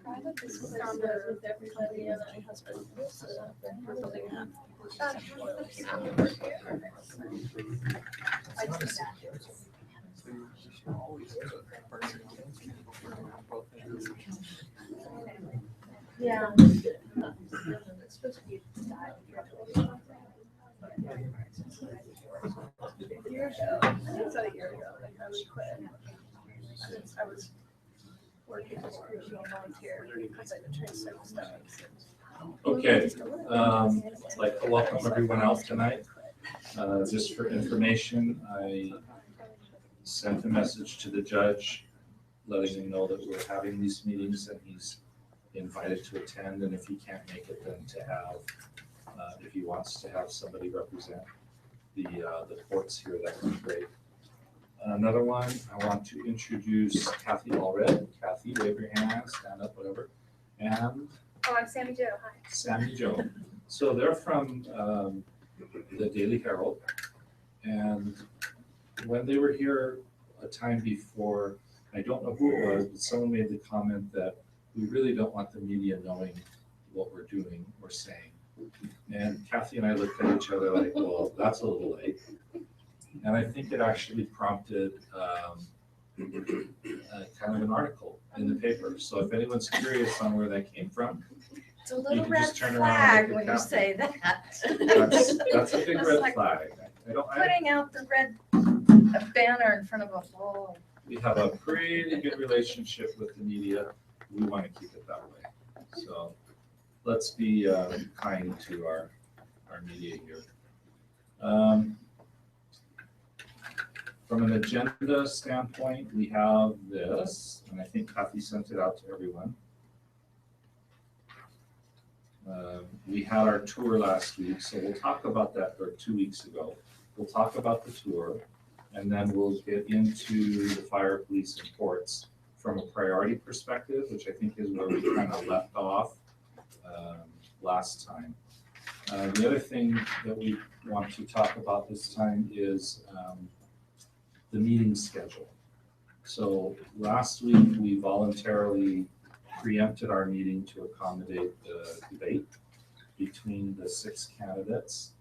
private business with everybody and my husband was building that. Yeah. It's supposed to be years ago. It's a year ago. I finally quit. I was working as a regional volunteer because I've been trained so stuff. Okay, I'd like to welcome everyone else tonight. Just for information, I sent a message to the judge letting him know that we're having these meetings and he's invited to attend, and if he can't make it, then to have, if he wants to have somebody represent the courts here, that would be great. Another one, I want to introduce Kathy Allred. Kathy, wave your hand, stand up, whatever. And I'm Sammy Jo. Hi. Sammy Jo. So they're from the Daily Herald, and when they were here a time before, I don't know who it was, but someone made the comment that we really don't want the media knowing what we're doing or saying. And Kathy and I looked at each other like, well, that's a little late. And I think it actually prompted kind of an article in the paper. So if anyone's curious on where that came from, It's a little red just turn around flag and look when at you Kathy. say that. That's a big It's red like flag. I Putting out the red banner in front of a bull. We have a pretty good relationship with the media. We want to keep it that way. So let's be kind to our media here. From an agenda standpoint, we have this, and I think Kathy sent it out to everyone. We had our tour last week, so we'll talk about that, or 2 weeks ago. We'll talk about the tour, and then we'll get into the fire, police, and courts from a priority perspective, which I think is where we kind of left off last time. The other thing that we want to talk about this time is the meeting schedule. So last week, we voluntarily preempted our meeting to accommodate the debate between the 6 candidates.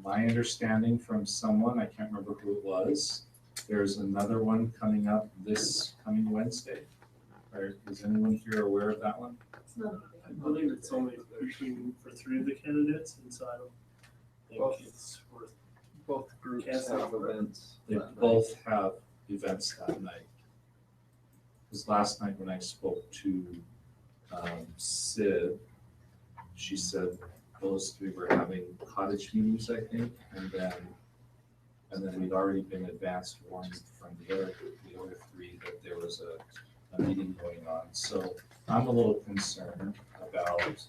My understanding from someone, I can't remember who it was, there's another one coming up this coming Wednesday. Is anyone here aware of that one? I believe it's only for 3 of the candidates, and so I don't think it's worth. Both groups have events. They both have events that night. Because last night when I spoke to Sid, she said those 3 were having cottage meetings, I think, and then we'd already been advanced warned from the other 3 that there was a meeting going on. So I'm a little concerned about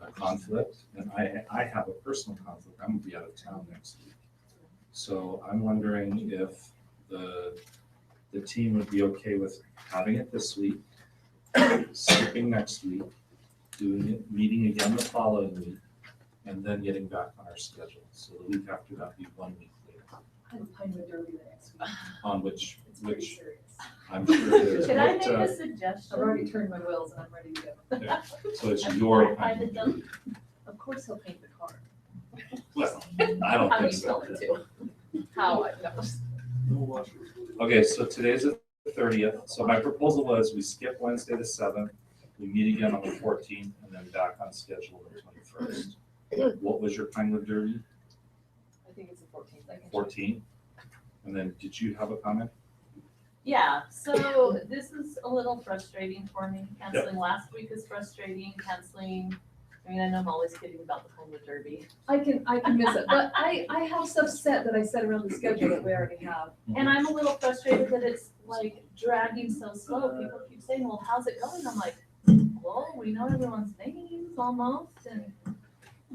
a conflict, and I have a personal conflict. I'm gonna be out of town next week. So I'm wondering if the team would be okay with having it this week, skipping next week, doing it, meeting again the following week, and then getting back on our schedule. So the week after that be 1 week later. I have Pinewood Derby the next week. On which Serious. I'm sure it is. Could I What, make a suggestion? I've already turned my wheels and I'm ready to go. yeah, so it's your I opinion. don't- Of course he'll paint the car. Well, I don't How think you so. tell him to. How I know. Okay, so today's the 30th. So my proposal was we skip Wednesday the 7th, we meet again on the 14th, and then back on schedule on the 21st. What was your Pinewood Derby? I think it's the 14th. I can check. 14th? And then did you have a comment? Yeah, so this is a little frustrating for me. Canceling last week is frustrating, canceling, I mean, I know I'm always kidding about the Pinewood Derby. I can miss it, but I have stuff set that I set around the schedule that we already have. And I'm a little frustrated that it's like dragging so slow. People keep saying, well, how's it going? I'm like, well, we know everyone's names almost, and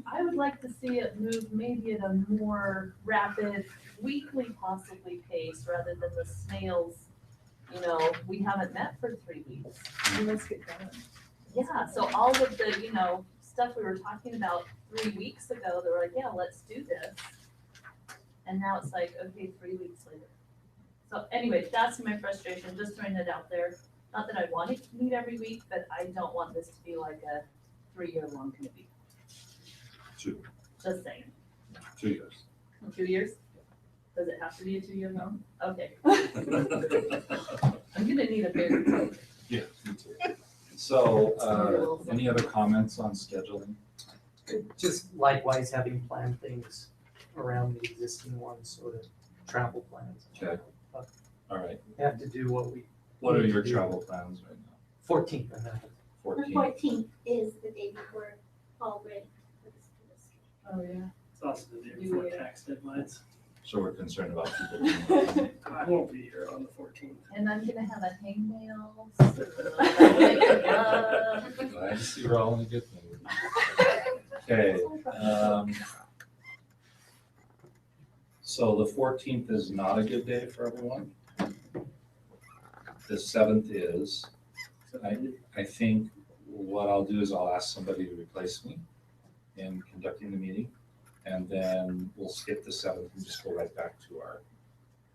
I would like to see it move maybe at a more rapid, weekly possibly pace rather than the snails. You know, we haven't met for 3 weeks. Let's get going. Yeah, so all of the, you know, stuff we were talking about 3 weeks ago, they were like, yeah, let's do this. And now it's like, okay, 3 weeks later. So anyway, that's my frustration, just throwing it out there. Not that I want it to meet every week, but I don't want this to be like a 3-year-long committee. 2 Just saying. 2 years. 2 years? Does it have to be a 2-year long? Okay. I'm gonna need a bigger. Yeah, me too. So, any other comments on scheduling? Just likewise having planned things around the existing ones, sort of travel plans. Okay. All right. Have to do What are your travel plans right now? 14th, I know. The 14th? 14th is the day before all ready for this. Oh, yeah. It's also the day before tax deadlines. So we're concerned about people. I won't be here on the 14th. And I'm gonna have a hangnail. Glad to see we're all in a good mood. Okay, so the 14th is not a good day for everyone. The 7th is. I think what I'll do is I'll ask somebody to replace me in conducting the meeting. And then we'll skip the 7th and just go right back to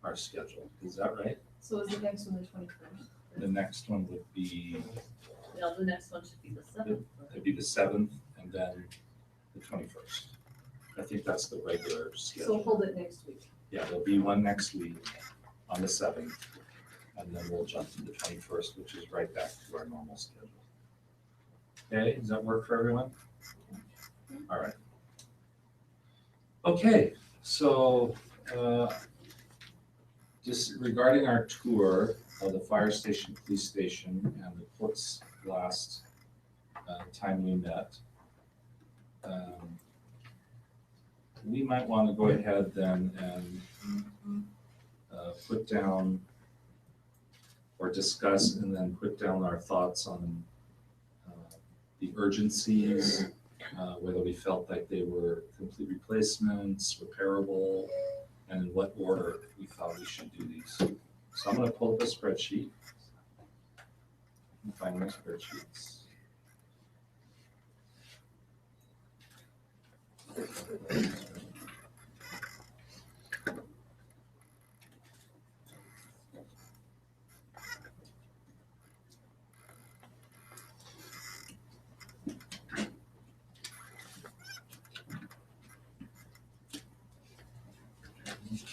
our schedule. Is that right? So is the next one the 21st? The next one would be, No, the next one should be the 7th. it'd be the 7th and then the 21st. I think that's the regular So schedule. hold it next week. Yeah, there'll be one next week on the 7th. And then we'll jump to the 21st, which is right back to our normal schedule. Okay, does that work for everyone? All right. Okay, so just regarding our tour of the fire station, police station, and the courts last time we met, we might want to go ahead then and put down or discuss and then put down our thoughts on the urgencies, whether we felt like they were complete replacements, repairable, and in what order we thought we should do these. So I'm gonna pull up a spreadsheet. Find my spreadsheets.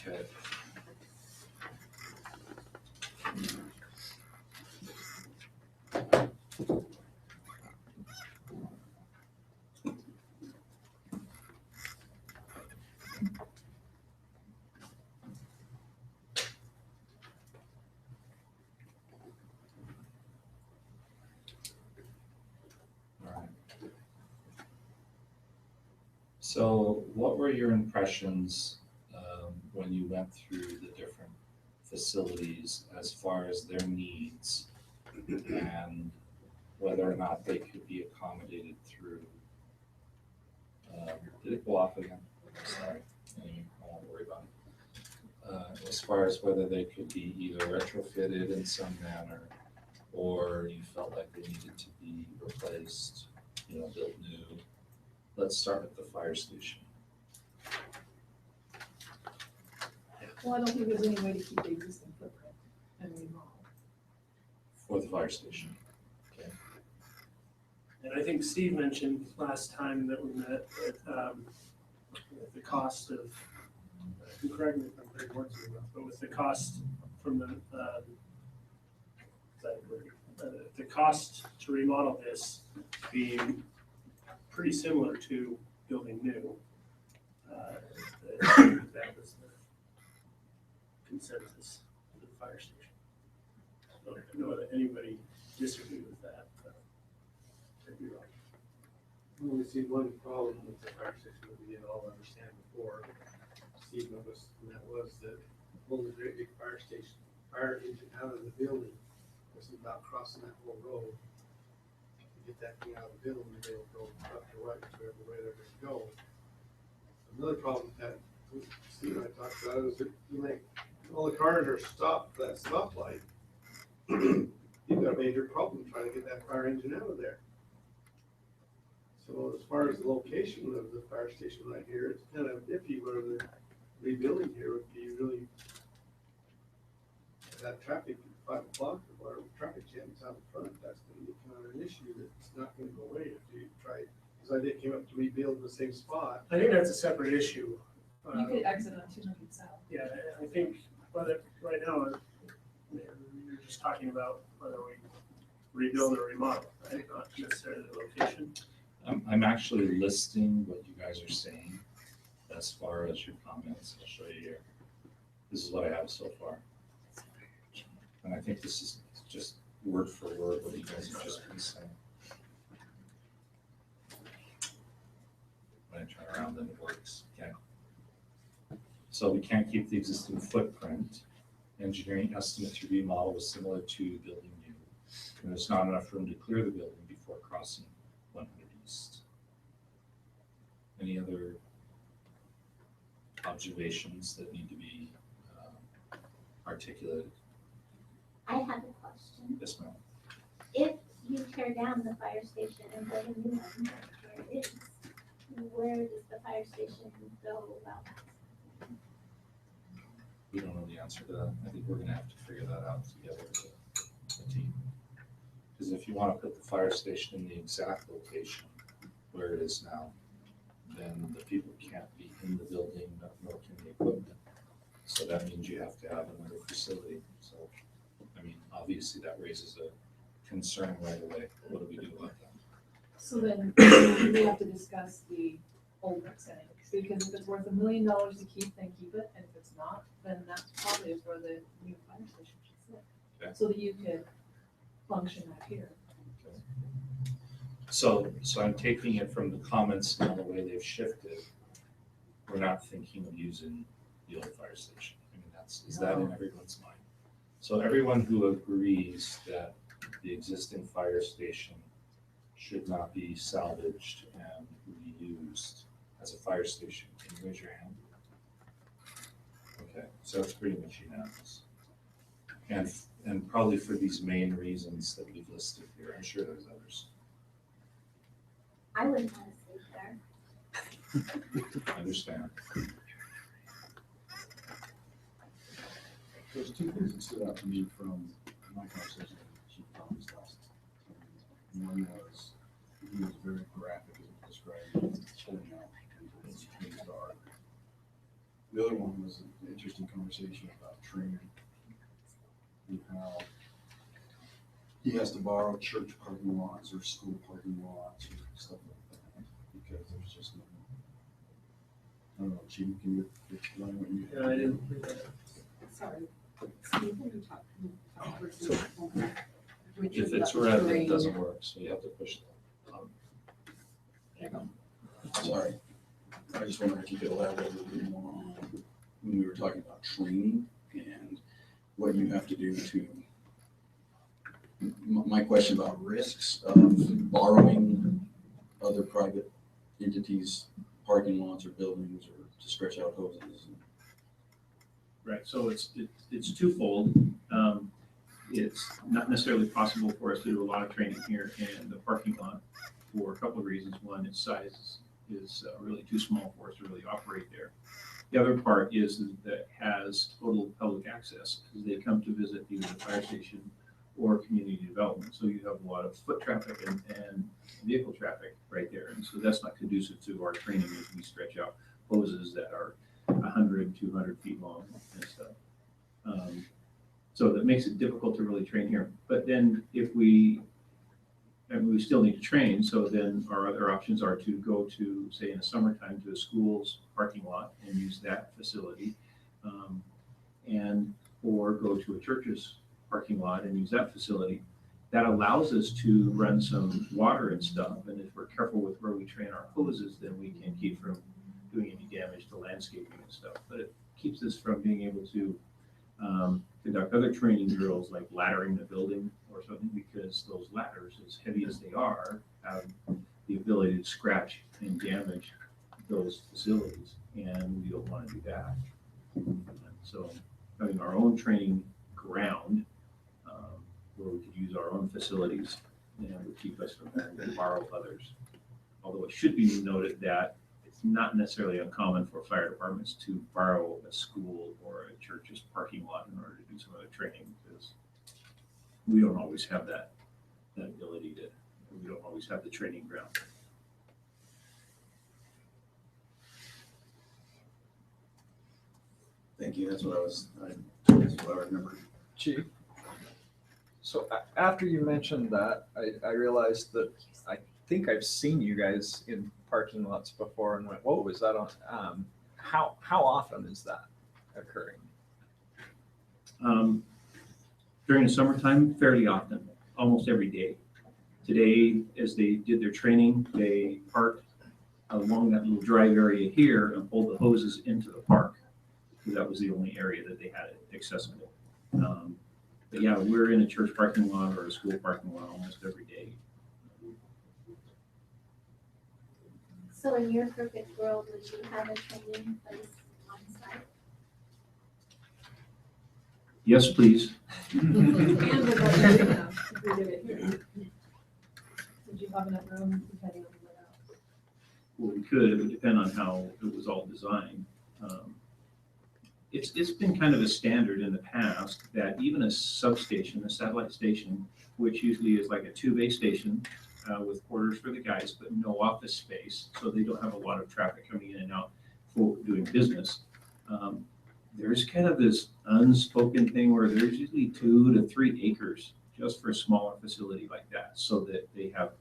Okay. All right. So what were your impressions when you went through the different facilities as far as their needs and whether or not they could be accommodated through, did it go off again? Sorry, anyway, I won't worry about it. As far as whether they could be either retrofitted in some manner or you felt like they needed to be replaced, built new. Let's start with the fire station. Well, I don't think there's any way to keep the existing footprint and remodel. For the fire station. And I think Steve mentioned last time that we met that the cost of, correct me if I'm putting words in your mouth, but with the cost from the cost to remodel this being pretty similar to building new, that was the consensus of the fire station. I don't know that anybody disagreed with that, but could be wrong. Well, we see one problem with the fire station that we didn't all understand before, Steve noticed, and that was that pulling the great big fire station, fire engine out of the building was about crossing that whole road. To get that thing out of the building, they will go left or right, whichever way they're gonna go. Another problem that Steve and I talked about is that all the cars are stopped at that stoplight. You've got a major problem trying to get that fire engine out of there. So as far as the location of the fire station right here, it's kind of iffy where the rebuilding here would be really, that traffic 5 o'clock, or whatever, traffic jams out front, that's gonna be kind of an issue that's not gonna go away if you try. Because I did came up to rebuild the same spot. I think that's a separate issue. You could exit on 200 South. Yeah, I think, whether, right now, you're just talking about whether we rebuild or remodel, right? Not necessarily the location. I'm actually listing what you guys are saying as far as your comments. I'll show you here. This is what I have so far. And I think this is just word for word what you guys have just been saying. When I turn around, then it works. Okay. So we can't keep the existing footprint. Engineering estimate to remodel was similar to building new. And there's not enough room to clear the building before crossing 100 East. Any other observations that need to be articulated? I have a question. Yes, ma'am. If you tear down the fire station and build a new one, where it is, where does the fire station go about that? We don't know the answer to that. I think we're gonna have to figure that out together as a team. Because if you want to put the fire station in the exact location where it is now, then the people can't be in the building, nor can the equipment. So that means you have to have another facility. So, I mean, obviously that raises a concern right away. What do we do about that? So then we have to discuss the old rec center, because if it's worth $1 million to keep, then keep it, and if it's not, then that probably is where the new fire station should sit. Okay. So that you could function out here. So I'm taking it from the comments now, the way they've shifted. We're not thinking of using the old fire station. I mean, is that in everyone's mind? So everyone who agrees that the existing fire station should not be salvaged and reused as a fire station, can you raise your hand? Okay, so that's pretty much unanimous. And probably for these main reasons that we've listed here. I'm sure there's others. I wouldn't want to stay there. I understand. There's two things that stood out to me from my conversation with Chief Thomas last time. One was, he was very graphic in describing pulling out into those trees are. The other one was an interesting conversation about training and how he has to borrow church parking lots or school parking lots or stuff like that because there's just no. I don't know, Chief, can you explain what you? Yeah, I didn't read that. Sorry. If it's red, it doesn't work, so you have to push that. Sorry, I just wondered if you could elaborate a little bit more on when we were talking about training and what you have to do to, my question about risks of borrowing other private entities' parking lots or buildings or to stretch out hoses. Right, so it's twofold. It's not necessarily possible for us to do a lot of training here in the parking lot for a couple of reasons. One, its size is really too small for us to really operate there. The other part is that it has total public access because they come to visit either the fire station or community development. So you have a lot of foot traffic and vehicle traffic right there. And so that's not conducive to our training as we stretch out hoses that are 100, 200 feet long and stuff. So that makes it difficult to really train here. But then if we still need to train, so then our other options are to go to, say in the summertime, to a school's parking lot and use that facility. Or go to a church's parking lot and use that facility. That allows us to run some water and stuff. And if we're careful with where we train our hoses, then we can keep from doing any damage to landscaping and stuff. But it keeps us from being able to conduct other training drills like laddering the building or something, because those ladders, as heavy as they are, have the ability to scratch and damage those facilities, and we don't want to do that. So having our own training ground where we could use our own facilities, would keep us from having to borrow others. Although it should be noted that it's not necessarily uncommon for fire departments to borrow a school or a church's parking lot in order to do some other training, because we don't always have that ability to, we don't always have the training ground. Thank you, that's what that's what I remember. Chief, so after you mentioned that, I realized that I think I've seen you guys in parking lots before and went, whoa, was that on? How often is that occurring? During the summertime, fairly often, almost every day. Today, as they did their training, they parked along that little drive area here and pulled the hoses into the park, because that was the only area that they had accessible. But yeah, we're in a church parking lot or a school parking lot almost every day. So in your perfect world, would you have a training place on site? Yes, please. And would that be big enough if we did it here? Would you have enough room depending on the layout? Well, we could, it would depend on how it was all designed. It's been kind of a standard in the past that even a substation, a satellite station, which usually is like a 2-bay station with quarters for the guys, but no office space, so they don't have a lot of traffic coming in and out for doing business. There's kind of this unspoken thing where there's usually 2 to 3 acres just for a smaller facility like that, so that they have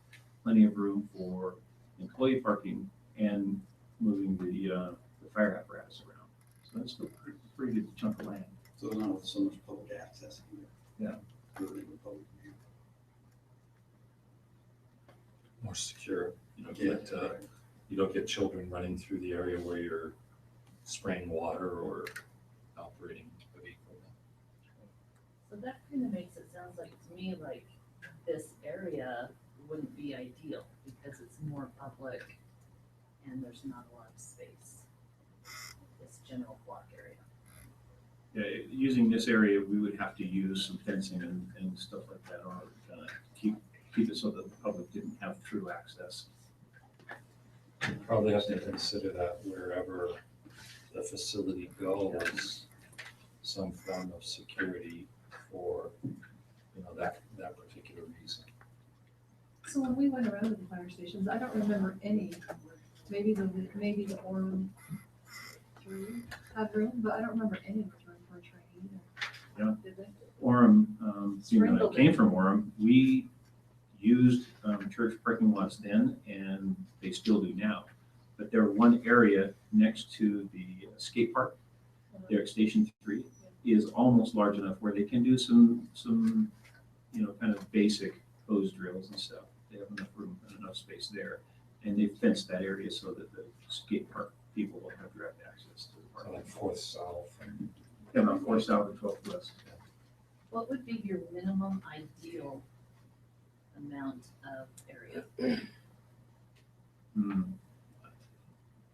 plenty of room for employee parking and moving the fire apparatus around. So that's a pretty good chunk of land. So there's not so much public access either. Yeah. Really good public view. More secure. You don't Yeah, get, you don't get children running through the area where you're spraying water or operating a vehicle. So that kind of makes it sound like, to me, like this area wouldn't be ideal because it's more public and there's not a lot of space. This general block area. Yeah, using this area, we would have to use some fencing and stuff like that, or kind of keep it so that the public didn't have through access. You probably have to consider that wherever the facility goes, some form of security for, that particular reason. So when we went around to the fire stations, I don't remember any, maybe the Orem 3 had room, but I don't remember any with room for training. Yeah. Did they? Orem, being that I came Sprinkled. from Orem, we used church parking lots then, and they still do now. But there one area next to the skate park, there at Station 3, is almost large enough where they can do some kind of basic hose drills and stuff. They have enough room and enough space there. And they fenced that area so that the skate park people will have direct access to the So park. like 4th South and Yeah, about 4 south and 12 west. What would be your minimum ideal amount of area?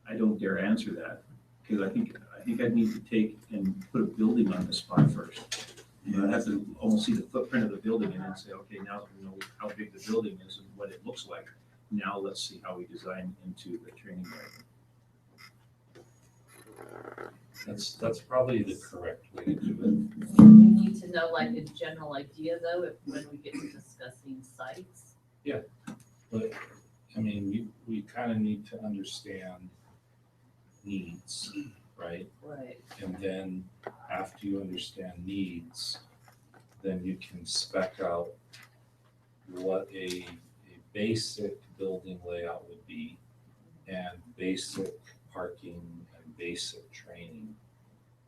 I don't dare answer that, because I think I'd need to take and put a building on the spot first. I'd have to almost see the footprint of the building and then say, okay, now that we know how big the building is and what it looks like, now let's see how we design into the training area. that's probably the correct way to do it. We need to know like a general idea though, if when we get to discussing sites. But, I mean, we kind of need to understand needs, right? Right. And then after you understand needs, then you can spec out what a basic building layout would be and basic parking and basic training.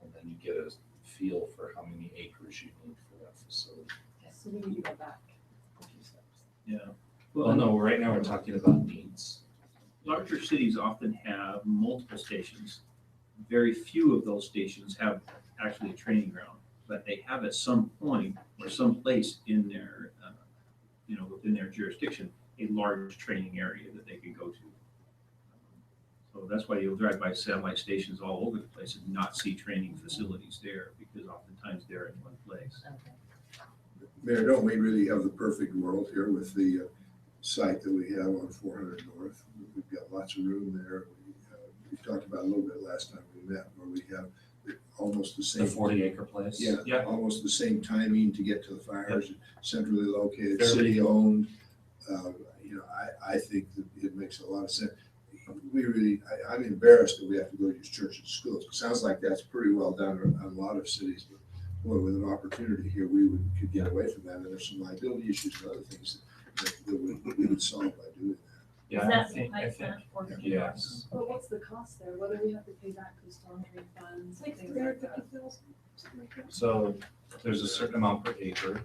And then you get a feel for how many acres you need for that facility. So we need to go back a few steps. Yeah. Well, no, right now we're talking about needs. Larger cities often have multiple stations. Very few of those stations have actually a training ground, but they have at some point or some place in their, within their jurisdiction, a large training area that they can go to. So that's why you'll drive by satellite stations all over the place and not see training facilities there, because oftentimes they're in one place. Okay. Mayor, don't we really have the perfect world here with the site that we have on 400 North? We've got lots of room there. We talked about a little bit last time we met, where we have almost the The same. 40-acre place? Yeah, Yep. almost the same timing to get to the fires, centrally located, Fairly- city-owned. You know, I think that it makes a lot of sense. We really, I'm embarrassed that we have to go use churches and schools. It sounds like that's pretty well done in a lot of cities, but boy, with an opportunity here, could get away from that. And there's some liability issues and other things that we would solve by doing that. Yeah, Is I that the think, pipe plant or? yes. But what's the cost there? What do we have to pay back to storm drain funds, It's like things like that? 350,000, something like that. So there's a certain amount per acre.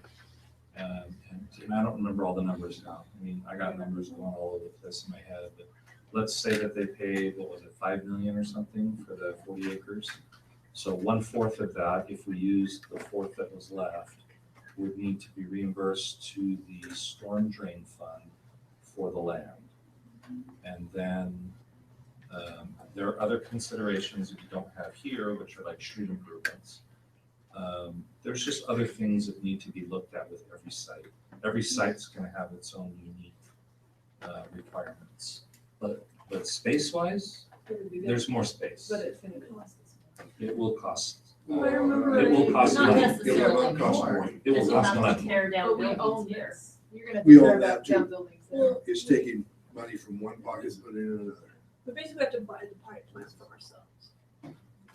And I don't remember all the numbers now. I mean, I got numbers going all over the place in my head, but let's say that they paid, what was it, 5 million or something for the 40 acres? So 1/4 of that, if we used the fourth that was left, would need to be reimbursed to the storm drain fund for the land. And then there are other considerations that you don't have here, which are like street improvements. There's just other things that need to be looked at with every site. Every site's gonna have its own unique requirements. But space-wise, It would be good, there's more space. but it's gonna cost us. It will cost. Well, I remember It will cost Not money. necessarily It will cost more, more. It will because you cost have to money. tear down But we own buildings here. this. You're gonna have We to own tear that down too. buildings there. Well, It's taking money from one pocket and putting it in another. we basically have to buy the pipe plants from ourselves.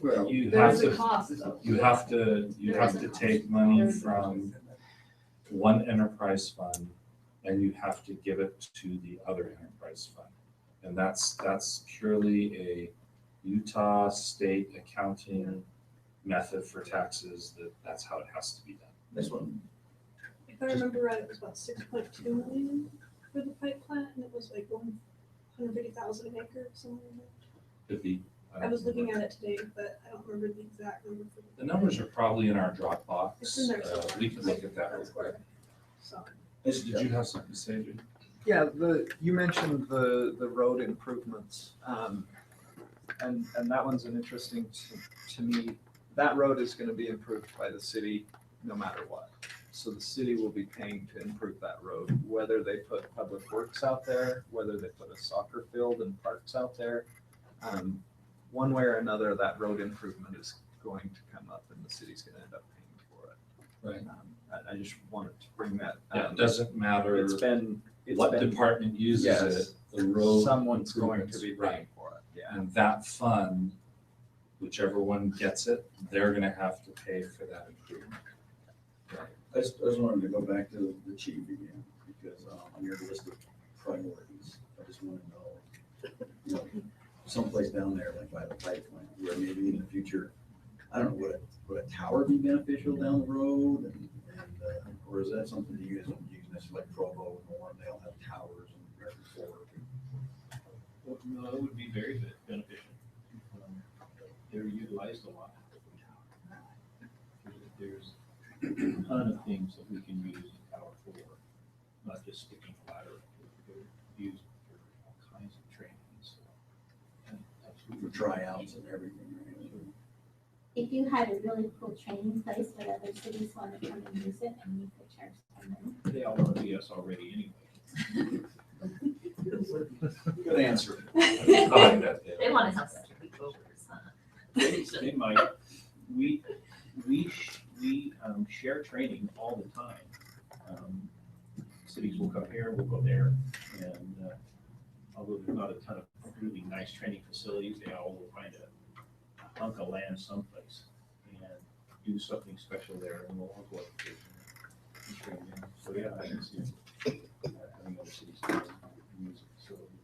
Well, You There have is a to, cost though. you have to take money from one enterprise fund and you have to give it to the other enterprise fund. And that's purely a Utah state accounting method for taxes, that's how it has to be done. This one, If I remember right, it was about 6.2 million for the pipe plant, and it was like 150,000 an acre, something like that. Could be. I was looking at it today, but I don't remember the exact number for The numbers are probably in our Dropbox. It's in there somewhere. We can look at that real That's quick. where, so. Did you have something to say, Judy? Yeah, you mentioned the road improvements, and that one's an interesting to me. That road is gonna be improved by the city no matter what. So the city will be paying to improve that road, whether they put public works out there, whether they put a soccer field and parks out there. One way or another, that road improvement is going to come up and the city's gonna end up paying for it. Right. I just wanted to bring that. Yeah, it doesn't matter It's been what department uses yes, it, the road. someone's going to improvements, be right. paying for it, yeah. And that fund, whichever one gets it, they're gonna have to pay for that improvement. I just wanted to go back to the chief again, because on your list of priorities, I just want to know, you know, someplace down there, like by the pipe plant, where maybe in the future, I don't know, would a tower be beneficial down the road? And or is that something that you guys don't use necessarily, like Provo and Warrendale have towers and American Fork? Well, no, it would be very beneficial. They're utilized a lot. There's a ton of things that we can use the tower for, not just sticking collateral. They're used for all kinds of trainings. And absolutely. For tryouts and everything, right? If you had a really cool training place where other cities want to come and use it and you could charge them money. They all want to be us already anyway. Good answer. I like that, Dale. They wanna help us keep over, huh? They might, we share training all the time. Cities will come here, we'll go there, and although there's not a ton of really nice training facilities, they all will find a hunk of land someplace and do something special there, and we'll all go up there and train them. So yeah, I can see having other cities use the facility.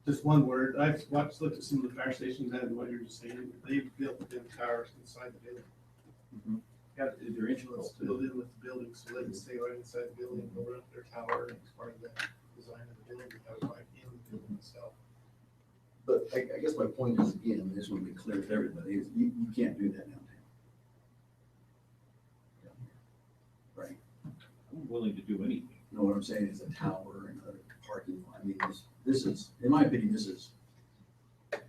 Just one word, I've looked at some of the fire stations and what you're just saying, they've built them towers inside the building. Yeah, they're integral It's to built in with the building, so they can stay right inside the building, go up their tower, and it's part of the design of the building, have it right in the building itself. But I guess my point is, again, this will be clear to everybody, is you can't do that downtown. Right? I'm willing to do anything. You know what I'm saying, is a tower and a parking lot. I mean, this is, in my opinion, this is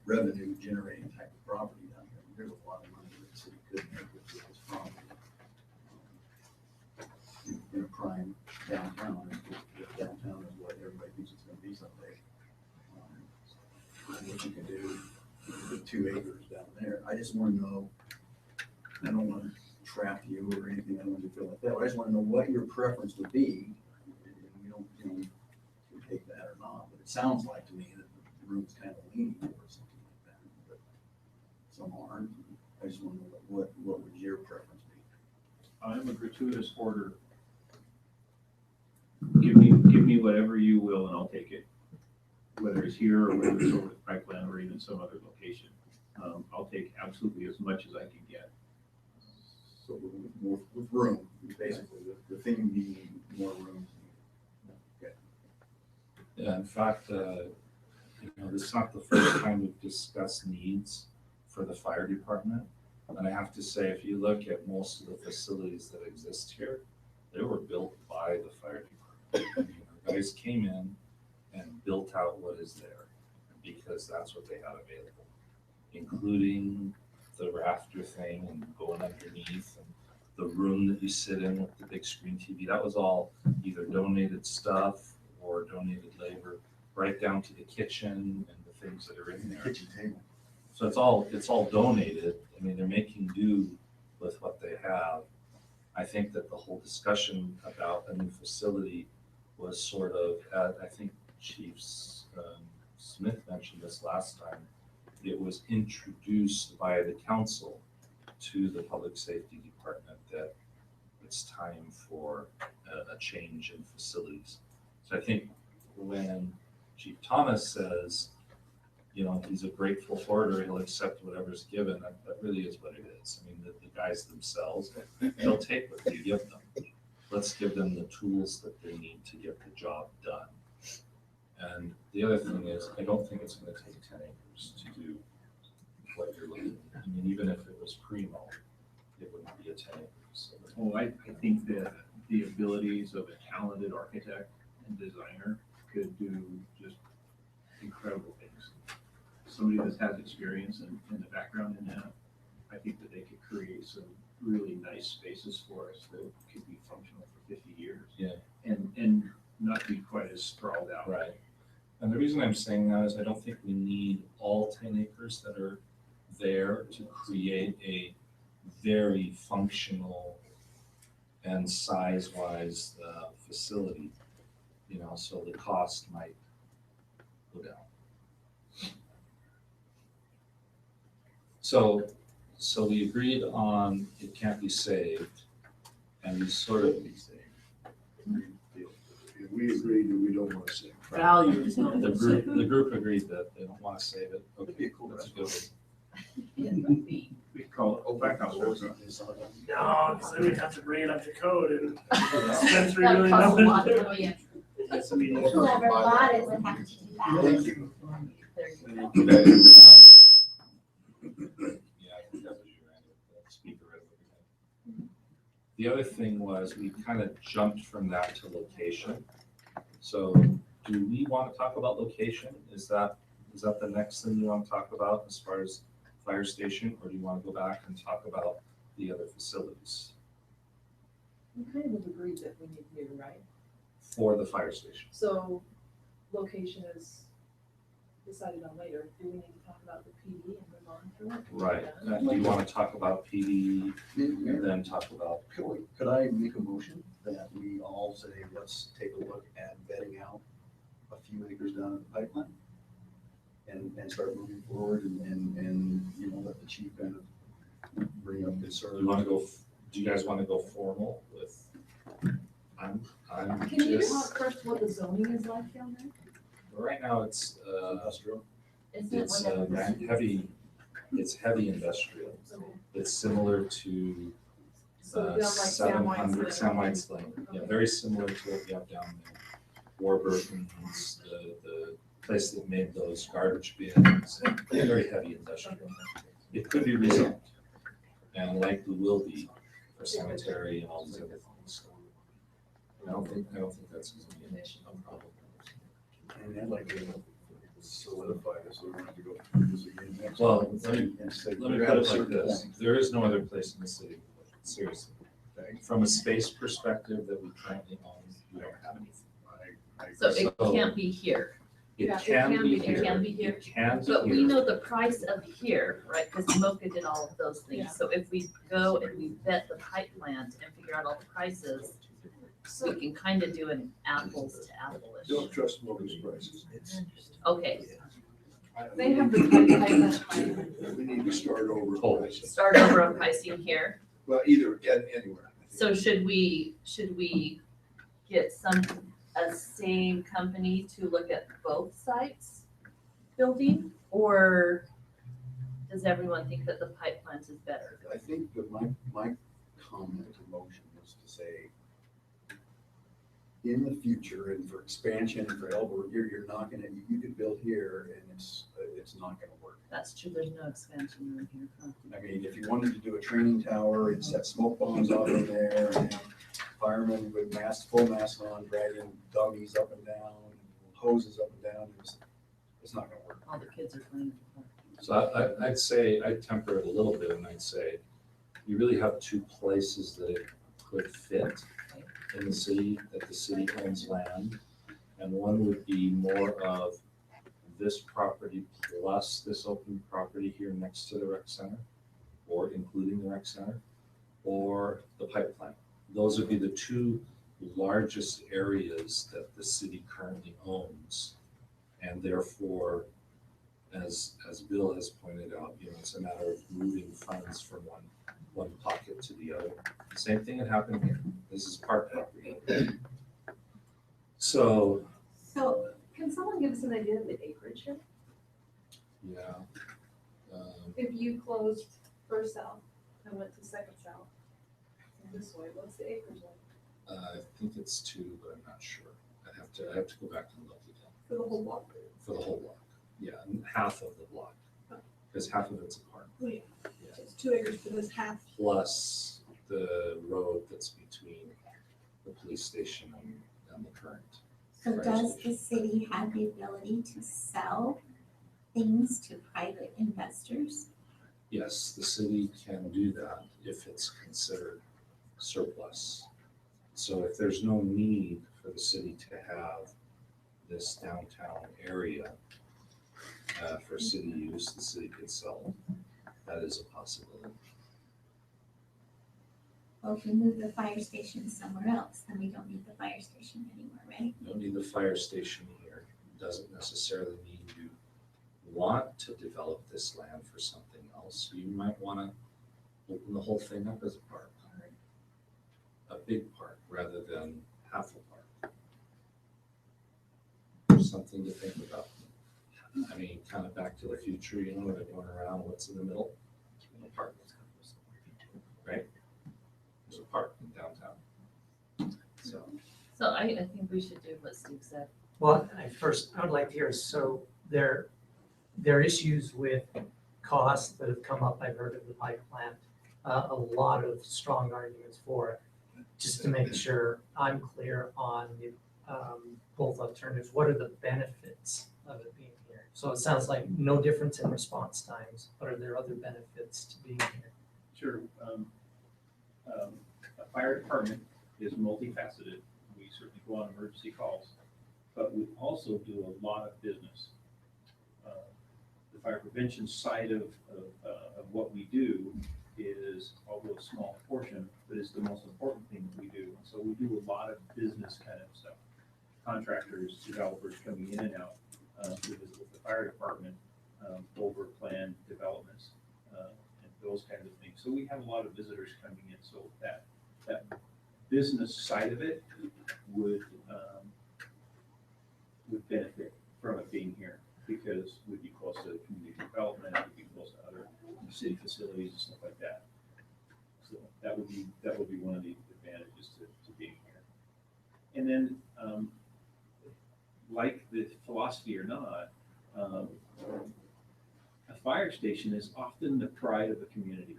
revenue generating type of property down here. There's a lot of money that the city could make with this property. In a prime downtown, if downtown is what everybody thinks it's gonna be someday. 2 acres down there. I just wanna know, I don't wanna trap you or anything, I don't want you to feel like that, but I just wanna know what your preference would be. And we don't, you know, we can take that or not, but it sounds like to me that the room's kind of leaning towards something like that, but some aren't. I just wanna know what would your preference be? I'm a gratuitous order. Give me whatever you will and I'll take it. Whether it's here or whether it's over the pipeline or even some other location. I'll take absolutely as much as I can get. So with room, basically, the thing being more room. Okay. Yeah, in fact, this is not the first time we've discussed needs for the fire department. And I have to say, if you look at most of the facilities that exist here, they were built by the fire department. Guys came in and built out what is there because that's what they had available, including the rafter thing and going underneath and the room that you sit in with the big screen TV. That was all either donated stuff or donated labor, right down to the kitchen and the things that are in there. Kitchen table. So it's all donated. I mean, they're making do with what they have. I think that the whole discussion about a new facility was sort of, I think Chief Smith mentioned this last time. It was introduced by the council to the public safety department that it's time for a change in facilities. So I think when Chief Thomas says, he's a grateful hoarder, he'll accept whatever's given, that really is what it is. I mean, the guys themselves, they'll take what you give them. Let's give them the tools that they need to get the job done. And the other thing is, I don't think it's gonna take 10 acres to do what you're looking at. I mean, even if it was primo, it wouldn't be a 10 acres. So I think that the abilities of a talented architect and designer could do just incredible things. Somebody that has experience and the background in that, I think that they could create some really nice spaces for us that could be functional for 50 years. Yeah. And not be quite as sprawled out. Right. And the reason I'm saying that is I don't think we need all 10 acres that are there to create a very functional and size-wise facility, so the cost might go down. So we agreed on it can't be saved, and we sort of, We agreed that we don't want to save. Value is not the the group agreed that they don't want to save it. Okay, cool that's a good one. We call it back house restaurant. No, because then we'd have to bring it up to code and spend $3 That million. costs a lot of money. That's a meeting. Whoever bought it would have to do that. Thank you. There you go. Okay, yeah, I think that was you, Randy, the speaker right over there. The other thing was we kind of jumped from that to location. So do we want to talk about location? Is that the next thing you want to talk about as far as fire station, or do you want to go back and talk about the other facilities We kind of agreed that we need new, right? for the fire station? So location is decided on later. Do we need to talk about the PD and move on from it? Right. Do you want to talk about PD and then talk about? Could I make a motion that we all say, let's take a look at vetting out a few acres down in the pipeline? And start moving forward and let the chief kind of bring up concerns. Do you guys want to go formal with? I'm Can you just, talk first what the zoning is like down there? right now it's Industrial. Isn't it it's like a- heavy industrial. It's similar to So down like Sam White's 700 Lane. Sam White's Lane. Yeah, very similar to what we have down there. Warburton's, the place that made those garbage bins, very heavy industrial. It could be rezoned and likely will be for cemetery and all these other things. So I don't think that's going to be a problem. And I'd like to solidify this, so we don't have to go through this again next. Well, month. let me And say, put we're at a it like certain this, point. there is no other place in the city, seriously. Okay. From a space perspective that we currently own, we don't have anything. I So agree. it can't be here. It Yeah, it can can be be here. It can be here. It can be But we here. know the price of here, right? Because Mocha did all of those Yeah. things. So if we go and we vet the pipe plant and figure out all the prices, we can kind of do an apples to apples. Don't trust Mocha's prices. Okay, They have the pipeline. We need to start over. Oh. prices. start over on pricing here. Well, either, anywhere. So should we get a same company to look at both sites building? Or does everyone think that the pipe plant is better? I think that my comment to motion was to say, in the future and for expansion and for elbow, you're not gonna, you could build here and it's not gonna work. That's true, there's no expansion room here, huh? I mean, if you wanted to do a training tower and set smoke bombs out in there and have firemen with full masks on, dragging dummies up and down, hoses up and down, it's not gonna work. All the kids are playing. So I'd say, I'd temper it a little bit and I'd say, you really have two places that it could fit in the city, that the city owns land. And one would be more of this property plus this open property here next to the rec center, or including the rec center, or the pipe plant. Those would be the two largest areas that the city currently owns. And therefore, as Bill has pointed out, it's a matter of moving funds from one pocket to the other. The same thing had happened here. This is park property. So, Can someone give us an idea of the acreage here? yeah. If you closed First South and went to Second South, this way, what's the acreage like? I think it's 2, but I'm not sure. I have to go back and look again. For the whole block? For the whole block. Yeah, and half of the block. Because half of it's a park. Oh, yeah. So it's 2 acres for this half. Plus the road that's between the police station and the current. So fire does station. the city have the ability to sell things to private investors? Yes, the city can do that if it's considered surplus. So if there's no need for the city to have this downtown area for city use, the city could sell it. That is a possibility. Well, if we move the fire station somewhere else, then we don't need the fire station anymore, right? You don't need the fire station here. Doesn't necessarily mean you want to develop this land for something else. You might want to open the whole thing up as a park. A big park rather than half a park. Something to think about. I mean, kind of back to the future, they're going around, what's in the middle? A park. Right? There's a park in downtown. So I think we should do what Steve said. Well, I would like to hear, so there are issues with costs that have come up. I've heard of the pipe plant, a lot of strong arguments for it. Just to make sure I'm clear on the, both alternatives, what are the benefits of it being here? So it sounds like no difference in response times, but are there other benefits to being here? Sure. A fire department is multifaceted. We certainly go on emergency calls, but we also do a lot of business. The fire prevention side of what we do is, although a small portion, but it's the most important thing that we do. And so we do a lot of business kind of stuff. Contractors, developers coming in and out to visit with the fire department over planned developments and those kinds of things. So we have a lot of visitors coming in. So that business side of it would benefit from it being here, because we'd be close to community development, we'd be close to other city facilities and stuff like that. So that would be one of the advantages to being here. And then, like the philosophy or not, a fire station is often the pride of a community.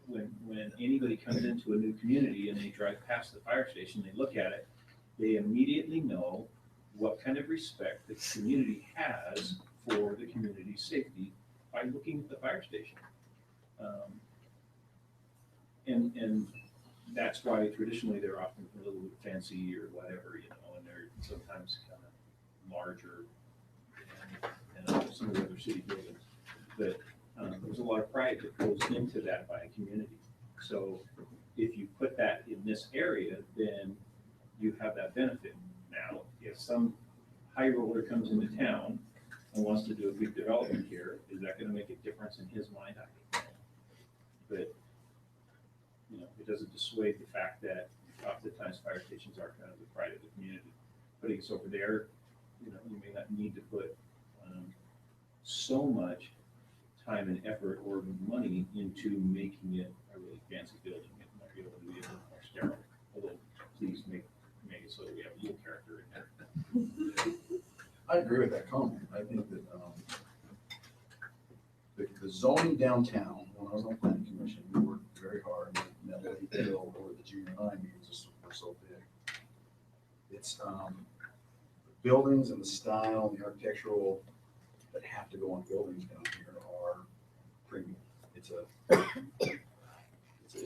When anybody comes into a new community and they drive past the fire station, they look at it, they immediately know what kind of respect the community has for the community's safety by looking at the fire station. And that's why traditionally they're often a little bit fancy or whatever, and they're sometimes kind of larger than some of the other city buildings. But there's a lot of pride that goes into that by a community. So if you put that in this area, then you have that benefit. Now, if some high roller comes into town and wants to do a big development here, is that gonna make a difference in his mind? I don't know. But, you know, it doesn't dissuade the fact that oftentimes fire stations are kind of the pride of the community. Putting us over there, you know, you may not need to put so much time and effort or money into making it a really fancy building. It might be able to be a little more sterile, although please make it so that we have a little character in there. I agree with that comment. I think that the zoning downtown, when I was on the planning commission, we worked very hard and met Lake Hill over the junior high meetings were so big. It's the buildings and the style, the architectural that have to go on buildings down here are premium. It's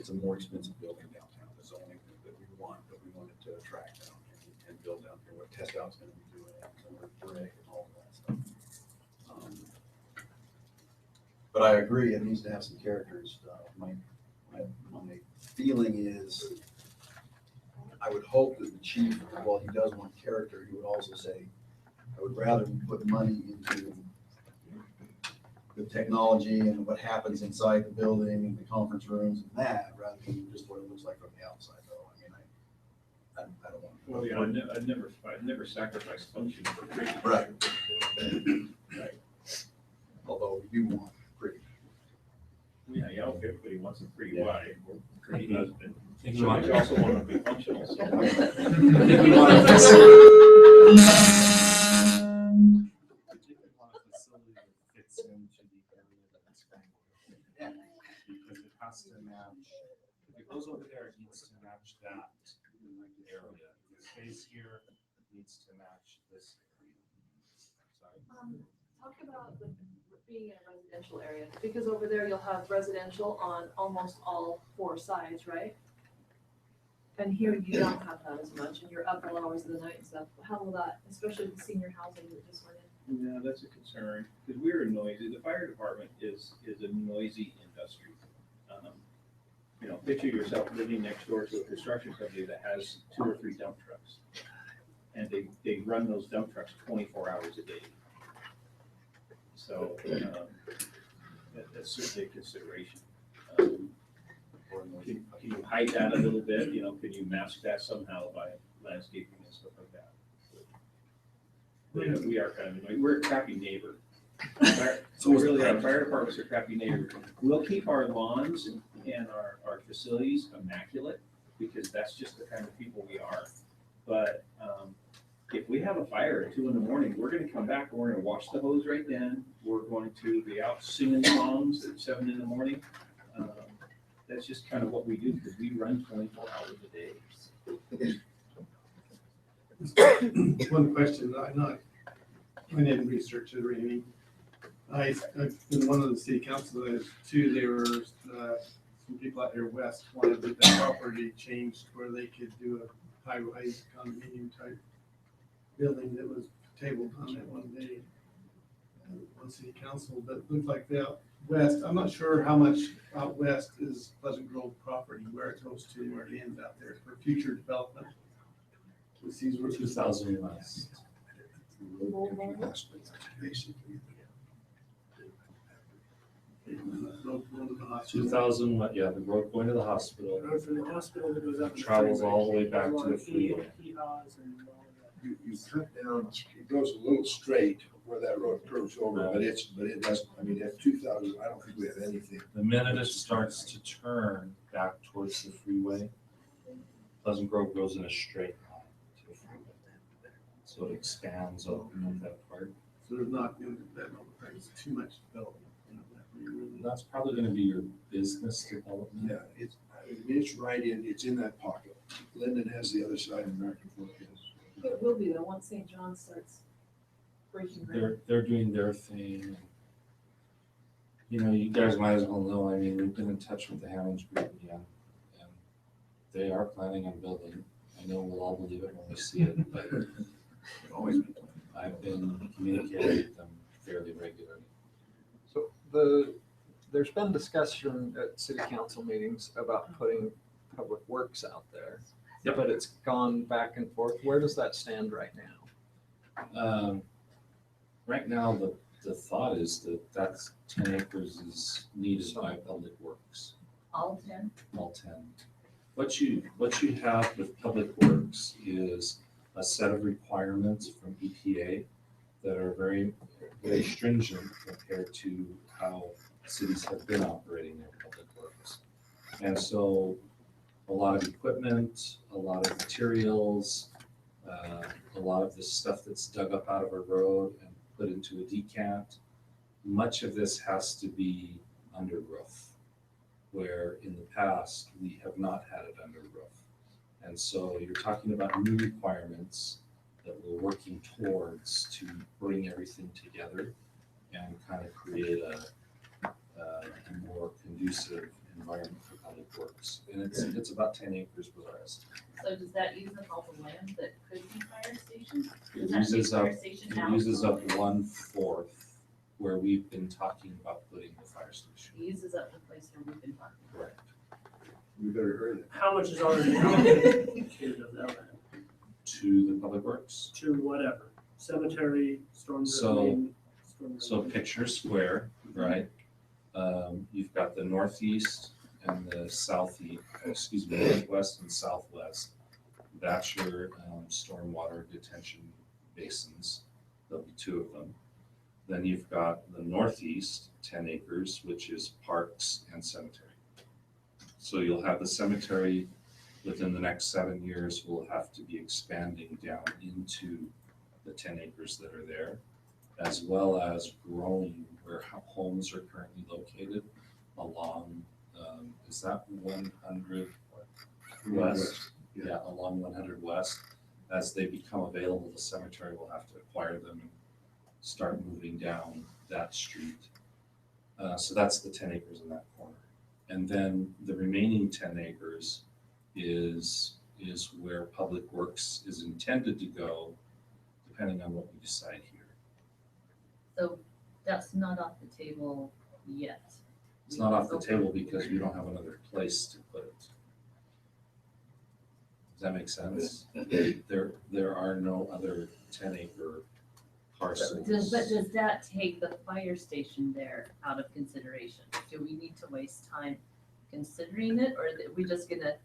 a more expensive building downtown. The zoning that we want it to attract down here and build down here. What Test Out's going to be doing, and with brick and all of that stuff. But I agree, it needs to have some characters. My feeling is, I would hope that the chief, while he does want character, he would also say, I would rather put money into the technology and what happens inside the building and the conference rooms and that, rather than just what it looks like from the outside, though. I mean, I don't want to. Well, yeah, I'd never sacrifice function for pretty. Right. Right. Although we do want pretty. Yeah, everybody wants a pretty wife or pretty husband. Think So about you it. also want to be functional, so. I think we want a facility that fits into the area that it's going to. Because it has to match, if it goes over there, it needs to match that area. If it stays here, it needs to match this area. Sorry. Talk about being in a residential area, because over there you'll have residential on almost all four sides, right? And here you don't have that as much, and you're up all hours of the night and stuff. How will that, especially with senior housing that just went in? Yeah, that's a concern, because we're noisy. The fire department is a noisy industry. You know, picture yourself living next door to a construction company that has 2 or 3 dump trucks. And they run those dump trucks 24 hours a day. So that's certainly a consideration. Can you hide that a little bit? You know, can you mask that somehow by landscaping and stuff like that? We are kind of annoying. We're a crappy neighbor. So really, our fire departments are crappy neighbors. We'll keep our lawns and our facilities immaculate because that's just the kind of people we are. But if we have a fire at 2 in the morning, we're going to come back and we're going to wash the hose right then. We're going to be out singing songs at 7 in the morning. That's just kind of what we do because we run 24 hours a day. One question, I didn't research it or anything. In one of the city councils, too, there were some people out there west wanted that property changed where they could do a high-rise condominium type building that was tabled on that one day. One city council, but it looked like the out west, I'm not sure how much out west is Pleasant Grove property, where it goes to, where it ends out there for future development. With these 2,000 west. Basically. 2,000, yeah, the road going to the hospital. Road from the hospital that goes up. Travels all the way back to the freeway. You cut down, it goes a little straight where that road curves over, but it doesn't, I mean, at 2,000, I don't think we have anything. The minute it starts to turn back towards the freeway, Pleasant Grove goes in a straight line to the freeway. So it expands over that part. So there's not, there's too much development. That's probably gonna be your business development. Yeah, it's right in, it's in that pocket. Linden has the other side, and American Fork has. It will be though, once St. John starts breaking ground. They're doing their thing. You know, you guys might as well know, I mean, we've been in touch with the Hammonds group again, and they are planning on building. I know we'll all believe it when we see it, but We've always been planning. I've been communicating with them fairly regularly. So there's been discussion at city council meetings about putting public works out there. Yep. But it's gone back and forth. Where does that stand right now? Right now, the thought is that that's 10 acres is needed by public works, All 10? all 10. What you have with public works is a set of requirements from EPA that are very, very stringent compared to how cities have been operating their public works. And so a lot of equipment, a lot of materials, a lot of the stuff that's dug up out of a road and put into a decant, much of this has to be under roof, where in the past, we have not had it under roof. And so you're talking about new requirements that we're working towards to bring everything together and kind of create a more conducive environment for public works. And it's about 10 acres with our estimate. So does that use up all the land that could be fire stations? It Does that uses take up, fire station it out? uses up 1/4 where we've been talking about putting the fire station. It uses up the place where we've been talking. Correct. We better hurry then. How much is already allocated of that land To the public works. to whatever, cemetery, storm So- drain? storm So drain? picture square, right? You've got the northeast and the southeast, excuse me, northwest and southwest. That's your stormwater detention basins. There'll be 2 of them. Then you've got the northeast, 10 acres, which is parks and cemetery. So you'll have the cemetery within the next 7 years will have to be expanding down into the 10 acres that are there, as well as growing where homes are currently located along, is that 100 west? Yeah, along 100 west. As they become available, the cemetery will have to acquire them and start moving down that street. So that's the 10 acres in that corner. And then the remaining 10 acres is where public works is intended to go, depending on what we decide here. So that's not off the table yet. It's not off the table because we don't have another place to put it. Does that make sense? There are no other 10-acre parcels. But does that take the fire station there out of consideration? Do we need to waste time considering it, or are we just gonna